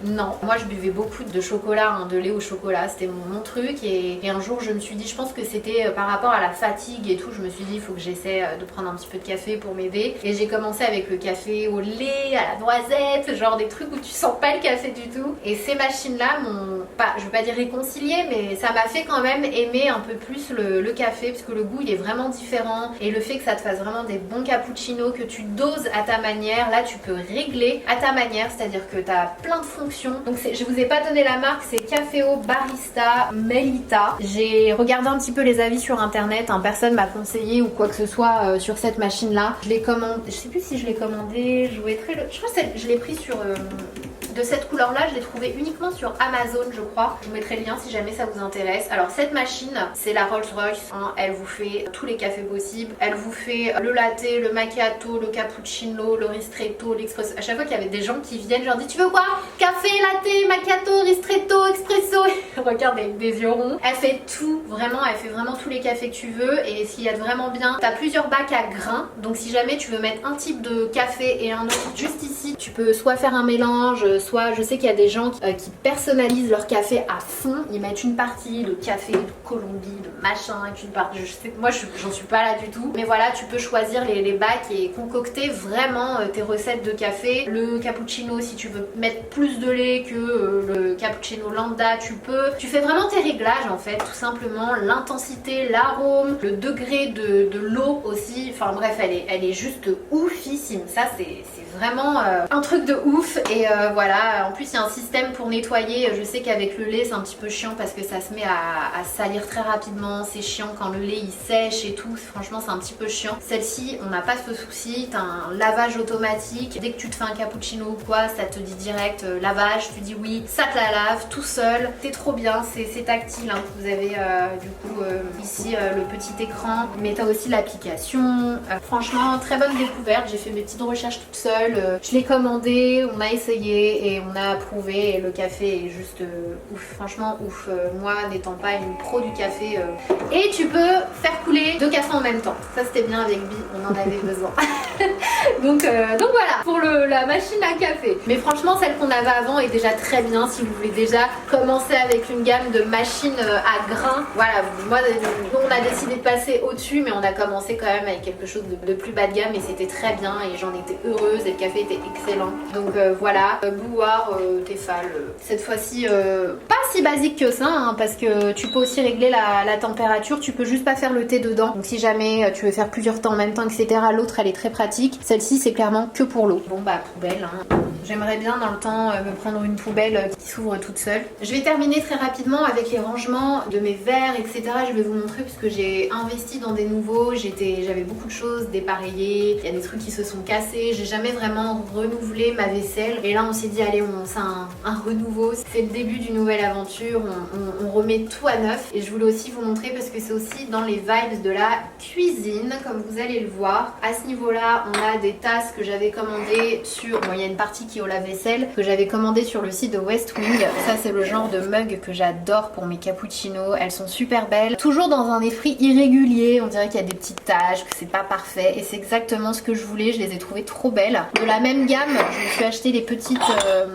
non. Moi, je buvais beaucoup de chocolat, hein, de lait au chocolat. C'était mon truc. Et un jour, je me suis dit, je pense que c'était par rapport à la fatigue et tout. Je me suis dit, il faut que j'essaie de prendre un petit peu de café pour m'aider. Et j'ai commencé avec le café au lait, à la noisette, genre des trucs où tu sens pas le café du tout. Et ces machines-là m'ont pas, je veux pas dire réconcilier, mais ça m'a fait quand même aimer un peu plus le café parce que le goût il est vraiment différent, et le fait que ça te fasse vraiment des bons cappuccinos que tu doses à ta manière, là tu peux régler à ta manière, c'est-à-dire que tu as plein de fonctions. Donc je vous ai pas donné la marque, c'est Caféo Barista Melita. J'ai regardé un petit peu les avis sur internet, hein, personne m'a conseillé ou quoi que ce soit sur cette machine là. Je l'ai commandé, je sais plus si je l'ai commandé, je crois que je l'ai pris sur de cette couleur là, je l'ai trouvé uniquement sur Amazon je crois. Je vous mettrai le lien si jamais ça vous intéresse. Alors cette machine c'est la Rolls Royce, hein. Elle vous fait tous les cafés possibles, elle vous fait le latte, le macchiato, le cappuccino, le ristretto, l'expresso. À chaque fois qu'il y avait des gens qui viennent, je leur dis tu veux quoi? Café, latte, macchiato, ristretto, expresso. Regarde des yeux ronds. Elle fait tout, vraiment, elle fait vraiment tous les cafés que tu veux. Et ce qu'il y a de vraiment bien, t'as plusieurs bacs à grains, donc si jamais tu veux mettre un type de café et un autre juste ici, tu peux soit faire un mélange, soit je sais qu'il y a des gens qui personnalisent leur café à fond, ils mettent une partie de café de Colombie, de machin, et une partie, je sais, moi j'en suis pas là du tout, mais voilà, tu peux choisir les bacs et concocter vraiment tes recettes de café. Le cappuccino, si tu veux mettre plus de lait que le cappuccino lambda, tu peux, tu fais vraiment tes réglages en fait, tout simplement, l'intensité, l'arôme, le degré de l'eau aussi, enfin bref, elle est juste oufissime. Ça c'est vraiment un truc de ouf. Et voilà, en plus il y a un système pour nettoyer. Je sais qu'avec le lait c'est un petit peu chiant parce que ça se met à salir très rapidement, c'est chiant quand le lait il sèche et tout, franchement c'est un petit peu chiant. Celle-ci on n'a pas ce souci, t'as un lavage automatique, dès que tu te fais un cappuccino ou quoi ça te dit direct lavage, tu dis oui, ça te la lave tout seul, c'est trop bien, c'est tactile, hein. Vous avez du coup ici le petit écran, mais t'as aussi l'application. Franchement très bonne découverte, j'ai fait mes petites recherches toute seule, je l'ai commandé, on a essayé et on a approuvé, et le café est juste ouf, franchement ouf. Moi n'étant pas une pro du café, et tu peux faire couler 2 cafés en même temps, ça c'était bien avec Bi, on en avait besoin. donc voilà pour la machine à café. Mais franchement celle qu'on avait avant est déjà très bien si vous voulez déjà commencer avec une gamme de machines à grains. Voilà, moi nous on a décidé de passer au-dessus, mais on a commencé quand même avec quelque chose de plus bas de gamme et c'était très bien et j'en étais heureuse et le café était excellent. Donc voilà, bouilloire Tefal, cette fois-ci pas si basique que ça, hein, parce que tu peux aussi régler la température, tu peux juste pas faire le thé dedans. Donc si jamais tu veux faire plusieurs temps en même temps, etc., l'autre elle est très pratique. Celle-ci c'est clairement que pour l'eau. Bon bah poubelle, hein. J'aimerais bien dans le temps me prendre une poubelle qui s'ouvre toute seule. Je vais terminer très rapidement avec les rangements de mes verres, etc. Je vais vous montrer parce que j'ai investi dans des nouveaux, j'avais beaucoup de choses dépareillées, il y a des trucs qui se sont cassés, j'ai jamais vraiment renouvelé ma vaisselle. Et là on s'est dit allez, c'est un renouveau, c'est le début d'une nouvelle aventure, on remet tout à neuf. Et je voulais aussi vous montrer parce que c'est aussi dans les vibes de la cuisine, comme vous allez le voir. À ce niveau là là on a des tasses que j'avais commandées sur, bon il y a une partie qui est au lave-vaisselle, que j'avais commandé sur le site de West Wing. Ça c'est le genre de mug que j'adore pour mes cappuccinos, elles sont super belles. Toujours dans un esprit irrégulier, on dirait qu'il y a des petites taches, que c'est pas parfait et c'est exactement ce que je voulais, je les ai trouvées trop belles. De la même gamme, je me suis acheté les petites,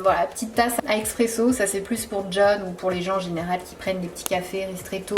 voilà, petites tasses à expresso, ça c'est plus pour John ou pour les gens en général qui prennent des petits cafés ristretto,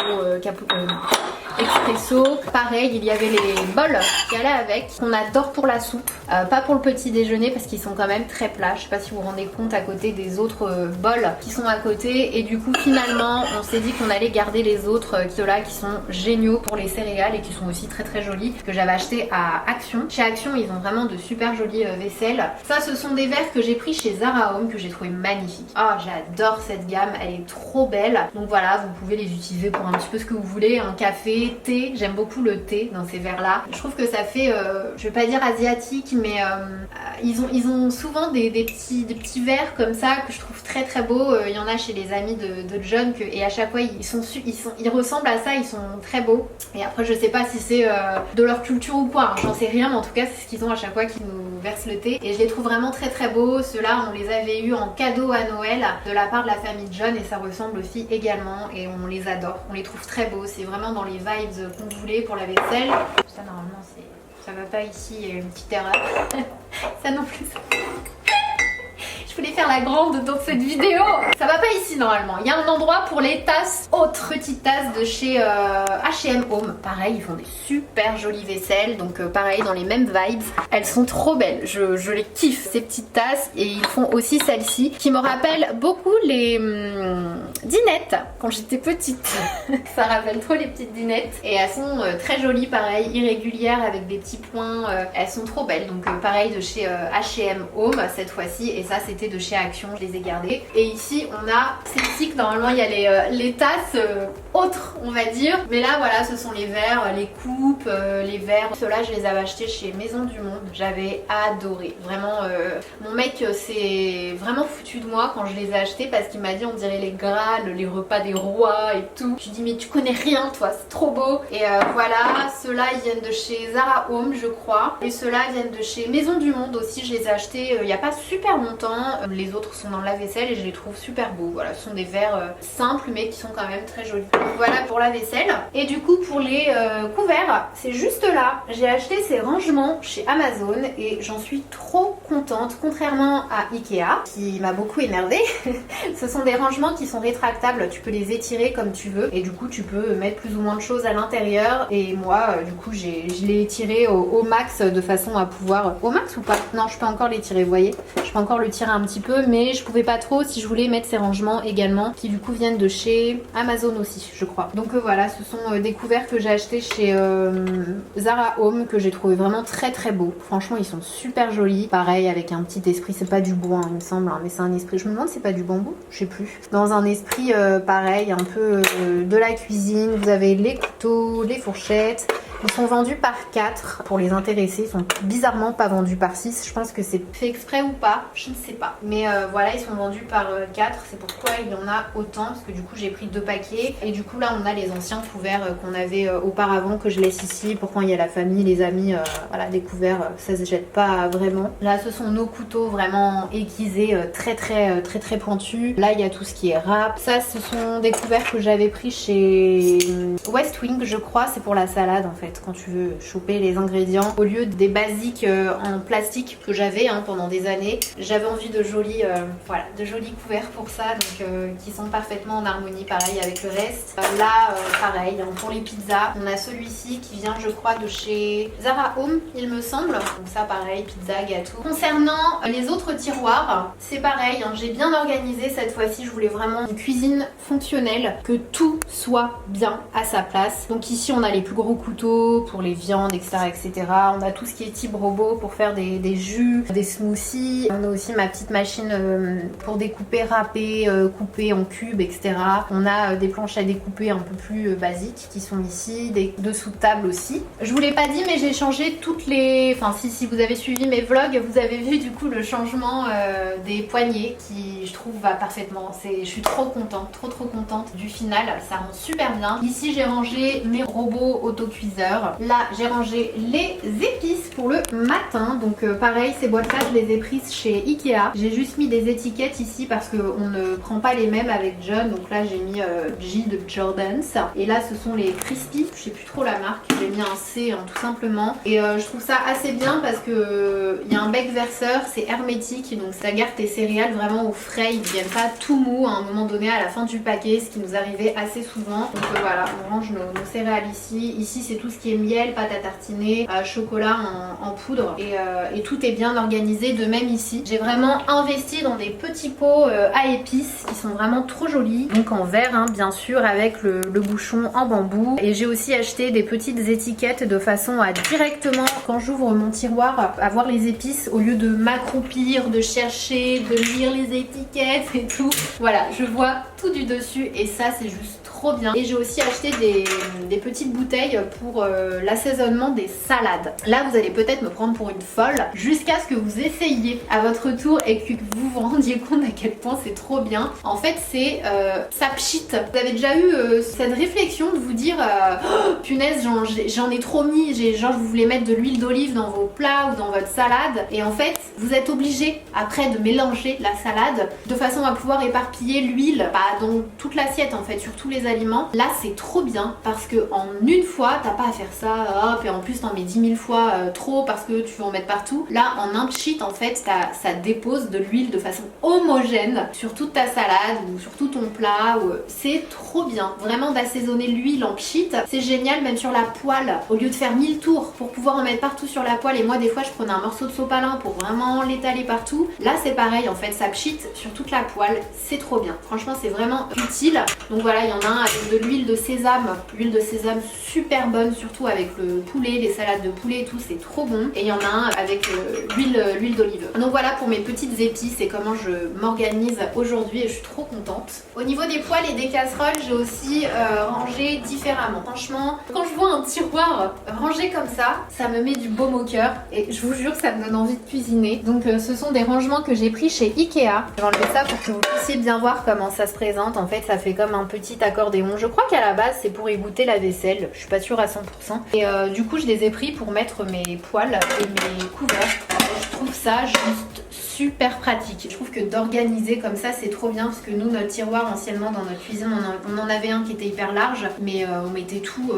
expresso. Pareil, il y avait les bols qui allaient avec, qu'on adore pour la soupe, pas pour le petit déjeuner parce qu'ils sont quand même très plats. Je sais pas si vous vous rendez compte à côté des autres bols qui sont à côté et du coup finalement on s'est dit qu'on allait garder les autres ceux-là qui sont géniaux pour les céréales et qui sont aussi très très jolis, que j'avais acheté à Action. Chez Action ils ont vraiment de super jolies vaisselles. Ça ce sont des verres que j'ai pris chez Zara Home que j'ai trouvé magnifiques. Ah j'adore cette gamme, elle est trop belle. Donc voilà, vous pouvez les utiliser pour un petit peu ce que vous voulez, un café, thé. J'aime beaucoup le thé dans ces verres là. Je trouve que ça fait, je vais pas dire asiatique, mais ils ont souvent des petits verres comme ça que je trouve très très beaux. Il y en a chez les amis de John et à chaque fois ils ressemblent à ça, ils sont très beaux. Et après je sais pas si c'est de leur culture ou quoi, hein, j'en sais rien, mais en tout cas c'est ce qu'ils ont à chaque fois qu'ils nous versent le thé. Et je les trouve vraiment très très beaux. Ceux-là on les avait eu en cadeau à Noël de la part de la famille John et ça ressemble aussi également et on les adore. On les trouve très beaux, c'est vraiment dans les vibes qu'on voulait pour la vaisselle. Ça normalement ça va pas ici, il y a une petite erreur. Ça non plus. Je voulais faire la grande dans cette vidéo. Ça va pas ici normalement. Il y a un endroit pour les tasses autres. Petites tasses de chez H&M Home. Pareil, ils font des super jolies vaisselles. Donc pareil, dans les mêmes vibes. Elles sont trop belles. Je les kiffe ces petites tasses. Et ils font aussi celle-ci qui me rappelle beaucoup les dinettes quand j'étais petite. Ça rappelle trop les petites dinettes. Et elles sont très jolies, pareil, irrégulières avec des petits points. Elles sont trop belles. Donc pareil de chez H&M Home cette fois-ci. Et ça c'était de chez Action, je les ai gardées. Et ici on a celle-ci que normalement il y a les tasses autres on va dire. Mais là voilà, ce sont les verres, les coupes, les verres. Ceux-là je les avais achetés chez Maison du Monde. J'avais adoré. Vraiment, mon mec s'est vraiment foutu de moi quand je les ai achetés parce qu'il m'a dit on dirait les Graal, les repas des rois et tout. Je lui dis mais tu connais rien toi, c'est trop beau. Et voilà, ceux-là ils viennent de chez Zara Home je crois. Et ceux-là viennent de chez Maison du Monde aussi. Je les ai achetés il n'y a pas super longtemps. Les autres sont dans la vaisselle et je les trouve super beaux. Voilà, ce sont des verres simples mais qui sont quand même très jolis. Donc voilà pour la vaisselle. Et du coup pour les couverts, c'est juste là. J'ai acheté ces rangements chez Amazon et j'en suis trop contente. Contrairement à Ikea qui m'a beaucoup énervée. Ce sont des rangements qui sont rétractables. Tu peux les étirer comme tu veux et du coup tu peux mettre plus ou moins de choses à l'intérieur. Et moi du coup je l'ai étiré au max de façon à pouvoir... Au max ou pas? Non, je peux encore l'étirer, vous voyez. Je peux encore le tirer un petit peu mais je pouvais pas trop si je voulais mettre ces rangements également qui du coup viennent de chez Amazon aussi je crois. Donc voilà, ce sont des couverts que j'ai achetés chez Zara Home que j'ai trouvé vraiment très très beaux. Franchement ils sont super jolis. Pareil avec un petit esprit, c'est pas du bois hein, il me semble hein, mais c'est un esprit, je me demande si c'est pas du bambou, je sais plus. Dans un esprit pareil un peu de la cuisine. Vous avez les couteaux, les fourchettes. Ils sont vendus par 4 pour les intéressés. Ils sont bizarrement pas vendus par 6. Je pense que c'est fait exprès ou pas, je ne sais pas. Mais voilà, ils sont vendus par 4. C'est pourquoi il y en a autant. Parce que du coup, j'ai pris 2 paquets. Et du coup, là, on a les anciens couverts qu'on avait auparavant que je laisse ici. Pour quand il y a la famille, les amis. Voilà, des couverts, ça se jette pas vraiment. Là, ce sont nos couteaux vraiment aiguisés, très pointus. Là, il y a tout ce qui est râpe. Ça, ce sont des couverts que j'avais pris chez West Wing, je crois. C'est pour la salade en fait. Quand tu veux choper les ingrédients au lieu des basiques en plastique que j'avais hein, pendant des années, j'avais envie de jolis voilà, de jolis couverts pour ça donc qui sont parfaitement en harmonie pareil avec le reste. Là pareil hein, pour les pizzas on a celui-ci qui vient je crois de chez Zara Home il me semble, donc ça pareil pizza, gâteau. Concernant les autres tiroirs c'est pareil hein, j'ai bien organisé cette fois-ci, je voulais vraiment une cuisine fonctionnelle, que tout soit bien à sa place. Donc ici on a les plus gros couteaux pour les viandes, etc. On a tout ce qui est type robot pour faire des jus, des smoothies. On a aussi ma petite machine pour découper, râper, couper en cubes, etc. On a des planches à découper un peu plus basiques qui sont ici, des dessous de table aussi. Je vous l'ai pas dit mais j'ai changé toutes les... Enfin si vous avez suivi mes vlogs, vous avez vu du coup le changement des poignées qui je trouve va parfaitement. Je suis trop contente, trop contente du final, ça rend super bien. Ici j'ai rangé mes robots autocuiseurs. l'intérieur. Là j'ai rangé les épices pour le matin. Donc pareil, ces boîtes là je les ai prises chez Ikea. J'ai juste mis des étiquettes ici parce qu'on ne prend pas les mêmes avec John. Donc là j'ai mis J de Jordans. Et là ce sont les Crispy, je sais plus trop la marque, j'ai mis un C hein, tout simplement. Et je trouve ça assez bien parce que il y a un bec verseur, c'est hermétique, donc ça garde tes céréales vraiment au frais, ils ne viennent pas tout mou à un moment donné à la fin du paquet, ce qui nous arrivait assez souvent. Donc voilà, on range nos céréales ici. Ici c'est tout ce qui est miel, pâte à tartiner, chocolat en poudre et tout est bien organisé. De même ici, j'ai vraiment investi dans des petits pots à épices qui sont vraiment trop jolis, donc en verre hein, bien sûr avec le bouchon en bambou. Et j'ai aussi acheté des petites étiquettes de façon à directement, quand j'ouvre mon tiroir, avoir les épices au lieu de m'accroupir, de chercher, de lire les étiquettes et tout. Voilà, je vois tout du dessus et ça c'est juste trop bien. Et j'ai aussi acheté des petites bouteilles pour l'assaisonnement des salades. Là vous allez peut-être me prendre pour une folle jusqu'à ce que vous essayiez à votre tour et que vous vous rendiez compte à quel point c'est trop bien. En fait c'est ça pchit. Vous avez déjà eu cette réflexion de vous dire oh, punaise j'en ai trop mis, genre vous voulez mettre de l'huile d'olive dans vos plats ou dans votre salade et en fait vous êtes obligé après de mélanger la salade de façon à pouvoir éparpiller l'huile dans toute l'assiette en fait, sur tous les aliments. Là c'est trop bien parce que en une fois t'as pas à faire ça hop et en plus t'en mets 10 000 fois trop parce que tu veux en mettre partout. Là en un pchit en fait ça dépose de l'huile de façon homogène sur toute ta salade ou sur tout ton plat. C'est trop bien vraiment d'assaisonner l'huile en pchit. C'est génial même sur la poêle au lieu de faire 1000 tours pour pouvoir en mettre partout sur la poêle. Et moi des fois je prenais un morceau de sopalin pour vraiment l'étaler partout. Là c'est pareil en fait, ça pchit sur toute la poêle. C'est trop bien, franchement c'est vraiment utile. Donc voilà, il y en a un avec de l'huile de sésame, super bonne surtout avec le poulet, les salades de poulet et tout, c'est trop bon. Et il y en a un avec l'huile d'olive. Donc voilà pour mes petites épices et comment je m'organise aujourd'hui et je suis trop contente. Au niveau des poêles et des casseroles, j'ai aussi rangé différemment. Franchement, quand je vois un tiroir rangé comme ça me met du baume au cœur et je vous jure que ça me donne envie de cuisiner. Donc ce sont des rangements que j'ai pris chez Ikea. Je vais enlever ça pour que vous puissiez bien voir comment ça se présente. En fait ça fait comme un petit accordéon. Je crois qu'à la base c'est pour égoutter la vaisselle, je suis pas sûre à 100%. Et du coup je les ai pris pour mettre mes poêles et mes couverts. Je trouve ça juste super pratique. Je trouve que d'organiser comme ça c'est trop bien parce que nous notre tiroir anciennement dans notre cuisine on en avait un qui était hyper large mais on mettait tout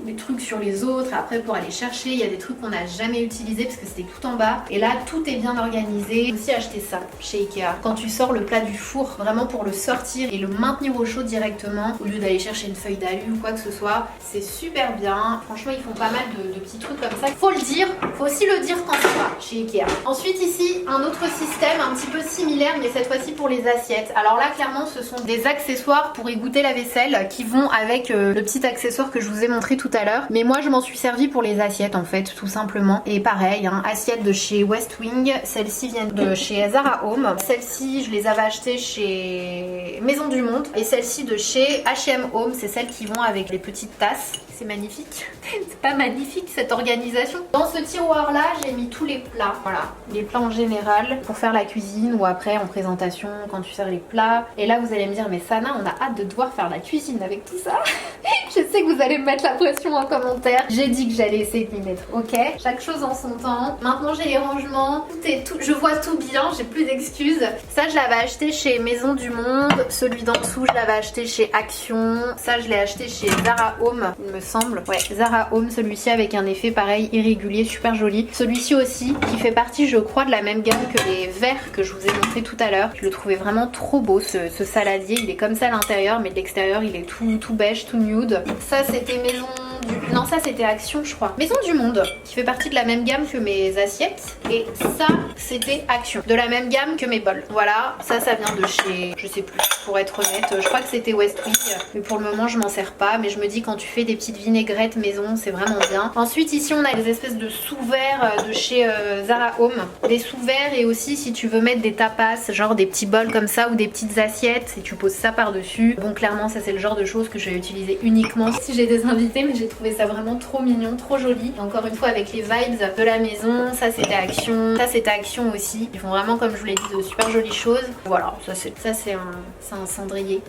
les trucs sur les autres. Après pour aller chercher il y a des trucs qu'on n'a jamais utilisés parce que c'était tout en bas et là tout est bien organisé. J'ai aussi acheté ça chez Ikea. Quand tu sors le plat du four vraiment pour le sortir et le maintenir au chaud directement au lieu d'aller chercher une feuille d'alu ou quoi que ce soit, c'est super bien. Franchement ils font pas mal de petits trucs comme ça. Faut le dire, faut aussi le dire quand ça va chez Ikea. Ensuite ici un autre système un petit peu similaire mais cette fois-ci pour les assiettes. Alors là clairement ce sont des accessoires pour égoutter la vaisselle qui vont avec le petit accessoire que je vous ai montré tout à l'heure. Mais moi je m'en suis servi pour les assiettes en fait tout simplement. Et pareil hein, assiettes de chez West Wing, celles-ci viennent de chez Zara Home. Celles-ci je les avais achetées chez Maison du Monde et celles-ci de chez H&M Home, c'est celles qui vont avec les petites tasses. C'est magnifique. C'est pas magnifique cette organisation. Dans ce tiroir là j'ai mis tous les plats, voilà, les plats en général pour faire la cuisine ou après en présentation quand tu sers les plats. Et là vous allez me dire mais Sana on a hâte de devoir faire la cuisine avec tout ça. Je sais que vous allez me mettre la pression en commentaire. J'ai dit que j'allais essayer de m'y mettre, ok. Chaque chose en son temps. Maintenant j'ai les rangements, je vois tout bien, j'ai plus d'excuses. Ça je l'avais acheté chez Maison du Monde. Celui d'en dessous je l'avais acheté chez Action. Ça je l'ai acheté chez Zara Home il me semble. Ouais, Zara Home, celui-ci avec un effet pareil irrégulier, super joli. Celui-ci aussi qui fait partie je crois de la même gamme que les verres que je vous ai montré tout à l'heure. Je le trouvais vraiment trop beau ce saladier. Il est comme ça à l'intérieur mais de l'extérieur il est tout beige, tout nude. Ça c'était Maison du... Non ça c'était Action je crois. Maison du Monde qui fait partie de la même gamme que mes assiettes. Et ça c'était Action, de la même gamme que mes bols. Voilà, ça vient de chez... je sais plus pour être honnête. Je crois que c'était West Wing mais pour le moment je m'en sers pas. Mais je me dis quand tu fais des petites vinaigrettes maison c'est vraiment bien. Ensuite ici on a des espèces de sous-verres de chez Zara Home. Des sous-verres et aussi si tu veux mettre des tapas, genre des petits bols comme ça ou des petites assiettes et tu poses ça par dessus. Bon clairement ça c'est le genre de choses que je vais utiliser uniquement si j'ai des invités mais j'ai trouvé ça vraiment trop mignon, trop joli. Et encore une fois avec les vibes de la maison, ça c'était Action, ça c'était Action aussi. Ils font vraiment comme je vous l'ai dit de super jolies choses. Voilà, ça c'est un cendrier.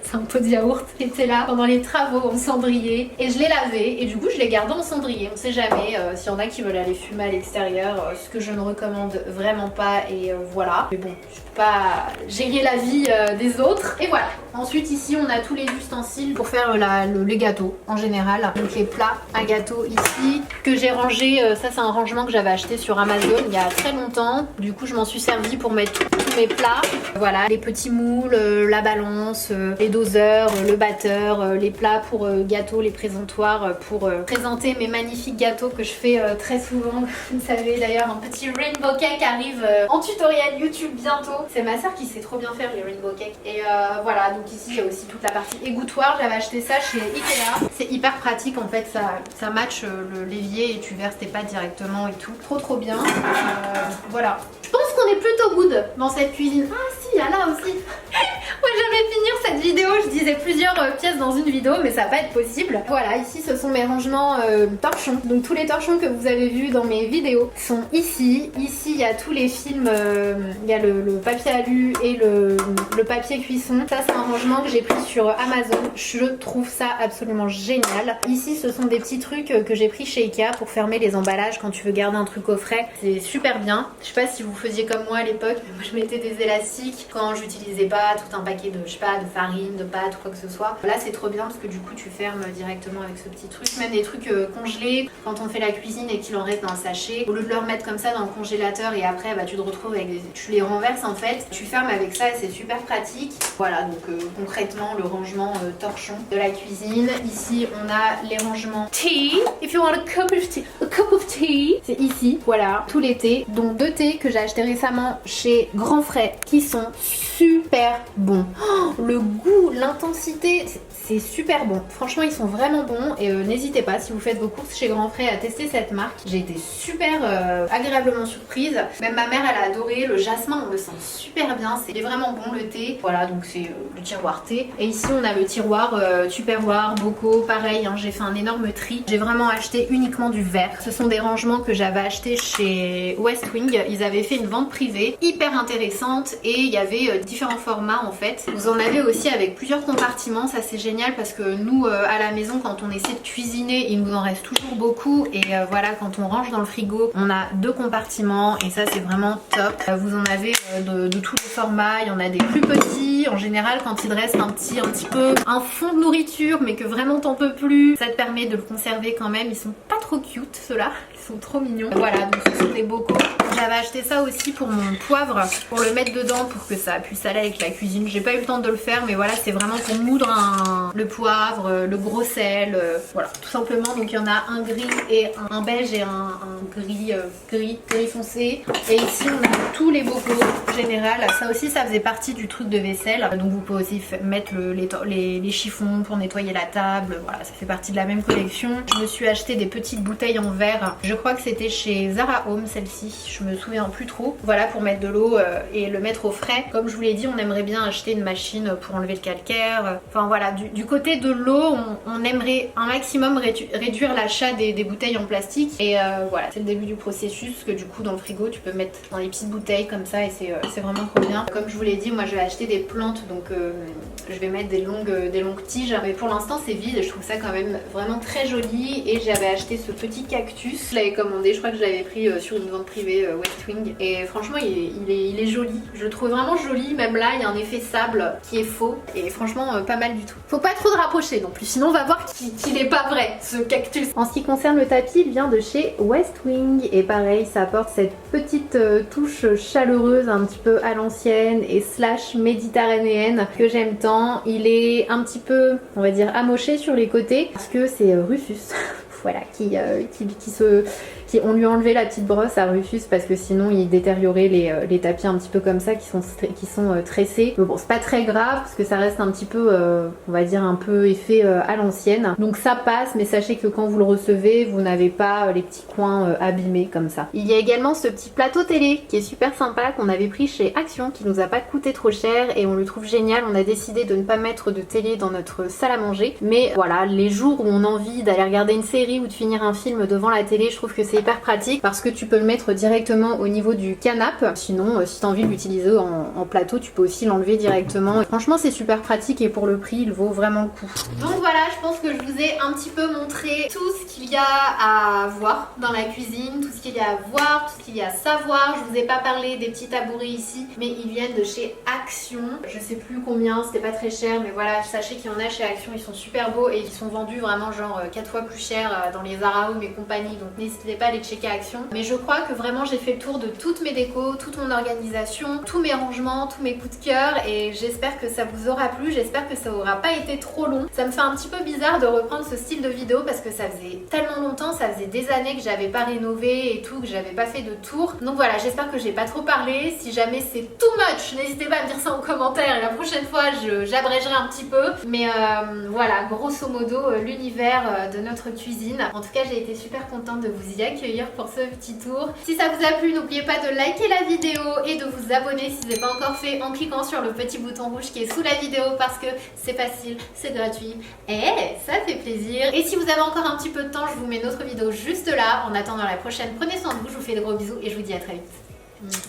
c'est un pot de yaourt qui était là pendant les travaux en cendrier et je l'ai lavé et du coup je l'ai gardé en cendrier. On sait jamais s'il y en a qui veulent aller fumer à l'extérieur, ce que je ne recommande vraiment pas et voilà. Mais bon, je peux pas gérer la vie des autres. Et voilà. Ensuite ici on a tous les ustensiles pour faire les gâteaux en général. Donc les plats à gâteaux ici que j'ai rangé, ça c'est un rangement que j'avais acheté sur Amazon il y a très longtemps. Du coup je m'en suis servi pour mettre tous mes plats. Voilà, les petits moules, la balance, les doseurs, le batteur, les plats pour gâteaux, les présentoirs pour présenter mes magnifiques gâteaux que je fais très souvent. Vous savez d'ailleurs, un petit rainbow cake arrive en tutoriel YouTube bientôt. C'est ma soeur qui sait trop bien faire les rainbow cakes. Et voilà, donc ici il y a aussi toute la partie égouttoir. J'avais acheté ça chez Ikea. C'est hyper pratique en fait, ça match l'évier et tu verses tes pâtes directement et tout. Trop bien. Voilà. Je pense qu'on est plutôt good dans cette cuisine. Ah si, il y a là aussi. Moi j'allais finir cette vidéo, je disais plusieurs pièces dans une vidéo mais ça va pas être possible. Voilà, ici ce sont mes rangements torchons. Donc tous les torchons que vous avez vus dans mes vidéos sont ici. Ici il y a tous les films, il y a le papier alu et le papier cuisson. Ça c'est un rangement que j'ai pris sur Amazon. Je trouve ça absolument génial. Ici ce sont des petits trucs que j'ai pris chez Ikea pour fermer les emballages quand tu veux garder un truc au frais. C'est super bien. Je sais pas si vous faisiez comme moi à l'époque, mais moi je mettais des élastiques quand j'utilisais pas tout un paquet de, je sais pas, de farine, de pâtes ou quoi que ce soit. Là c'est trop bien parce que du coup tu fermes directement avec ce petit truc. Même des trucs congelés quand on fait la cuisine et qu'il en reste dans un sachet, au lieu de le remettre comme ça dans le congélateur et après bah, tu te retrouves avec tu les renverses en fait, tu fermes avec ça et c'est super pratique. Voilà donc concrètement le rangement torchon de la cuisine. Ici on a les rangements tea, if you want a cup of tea, c'est ici, voilà, tous les thés, dont 2 thés que j'ai acheté récemment chez Grand Frais qui sont super bons. Oh, le goût, l'intensité, c'est super bon. Franchement, ils sont vraiment bons et n'hésitez pas si vous faites vos courses chez Grand Frais à tester cette marque. J'ai été super agréablement surprise. Même ma mère, elle a adoré. Le jasmin, on le sent super bien. C'est vraiment bon le thé. Voilà, donc c'est le tiroir thé. Et ici, on a le tiroir tupperware, bocaux. Pareil, hein, j'ai fait un énorme tri. J'ai vraiment acheté uniquement du verre. Ce sont des rangements que j'avais achetés chez West Wing. Ils avaient fait une vente privée hyper intéressante et il y avait différents formats en fait. Vous en avez aussi avec plusieurs compartiments. Ça, c'est génial parce que nous à la maison quand on essaie de cuisiner il nous en reste toujours beaucoup et voilà quand on range dans le frigo on a 2 compartiments et ça c'est vraiment top. Vous en avez de tous les formats, il y en a des plus petits en général quand il te reste un petit peu un fond de nourriture mais que vraiment t'en peux plus, ça te permet de le conserver quand même. Ils sont pas trop cute ceux-là, ils sont trop mignons. Voilà donc ce sont des bocaux. J'avais acheté ça aussi pour mon poivre, pour le mettre dedans pour que ça puisse aller avec la cuisine. J'ai pas eu le temps de le faire mais voilà c'est vraiment pour moudre le poivre, le gros sel, voilà tout simplement. Donc il y en a un gris et un beige et un gris foncé. Et ici on a tous les bocaux en général. Ça aussi ça faisait partie du truc de vaisselle. Donc vous pouvez aussi mettre les chiffons pour nettoyer la table. Voilà ça fait partie de la même collection. Je me suis acheté des petites bouteilles en verre. Je crois que c'était chez Zara Home celle-ci. Je me souviens plus trop. Voilà pour mettre de l'eau et le mettre au frais. Comme je vous l'ai dit on aimerait bien acheter une machine pour enlever le calcaire. Enfin voilà du côté de l'eau on aimerait un maximum réduire l'achat des bouteilles en plastique et voilà c'est le début du processus que du coup dans le frigo tu peux mettre dans les petites bouteilles comme ça et c'est vraiment trop bien. Comme je vous l'ai dit moi je vais acheter des plantes donc je vais mettre des longues tiges mais pour l'instant c'est vide et je trouve ça quand même vraiment très joli. Et j'avais acheté ce petit cactus, je l'avais commandé, je crois que je l'avais pris sur une vente privée West Wing et franchement il est joli, je le trouve vraiment joli. Même là il y a un effet sable qui est faux et franchement pas mal du tout. Faut pas trop de rapprocher non plus sinon on va voir qu'il est pas vrai ce cactus. En ce qui concerne le tapis il vient de chez West Wing et pareil ça apporte cette petite touche chaleureuse un petit peu à l'ancienne et slash méditerranéenne que j'aime tant. Il est un petit peu on va dire amoché sur les côtés parce que c'est Rufus voilà on lui a enlevé la petite brosse à Rufus parce que sinon il détériorait les tapis un petit peu comme ça qui sont tressés. Mais bon c'est pas très grave parce que ça reste un petit peu on va dire un peu effet à l'ancienne. Donc ça passe mais sachez que quand vous le recevez vous n'avez pas les petits coins abîmés comme ça. Il y a également ce petit plateau télé qui est super sympa qu'on avait pris chez Action qui nous a pas coûté trop cher et on le trouve génial. On a décidé de ne pas mettre de télé dans notre salle à manger mais voilà les jours où on a envie d'aller regarder une série ou de finir un film devant la télé je trouve que c'est hyper pratique parce que tu peux le mettre directement au niveau du canapé. Sinon, si tu as envie de l'utiliser en plateau, tu peux aussi l'enlever directement. Franchement, c'est super pratique et pour le prix, il vaut vraiment le coup. Donc voilà, je pense que je vous ai un petit peu montré tout ce qu'il y a à voir dans la cuisine, tout ce qu'il y a à voir, tout ce qu'il y a à savoir. Je vous ai pas parlé des petits tabourets ici, mais ils viennent de chez Action. Je sais plus combien, c'était pas très cher, mais voilà, sachez qu'il y en a chez Action, ils sont super beaux et ils sont vendus vraiment genre 4 fois plus cher dans les Zara Home et compagnie, donc n'hésitez pas à les checker Action. Mais je crois que vraiment j'ai fait le tour de toutes mes décos, toute mon organisation, tous mes rangements, tous mes coups de cœur et j'espère que ça vous aura plu, j'espère que ça aura pas été trop long. Ça me fait un petit peu bizarre de reprendre ce style de vidéo parce que ça faisait tellement longtemps, ça faisait des années que j'avais pas rénové et tout, que j'avais pas fait de tour. Donc voilà, j'espère que j'ai pas trop parlé. Si jamais c'est too much, n'hésitez pas à me dire ça en commentaire et la prochaine fois j'abrégerai un petit peu. Mais voilà, grosso modo, l'univers de notre cuisine. En tout cas, j'ai été super contente de vous y accueillir pour ce petit tour. Si ça vous a plu, n'oubliez pas de liker la vidéo et de vous abonner si ce n'est pas encore fait en cliquant sur le petit bouton rouge qui est sous la vidéo parce que c'est facile, c'est gratuit et ça fait plaisir. Et si vous avez encore un petit peu de temps, je vous mets notre vidéo juste là. En attendant la prochaine, prenez soin de vous, je vous fais de gros bisous et je vous dis à très vite.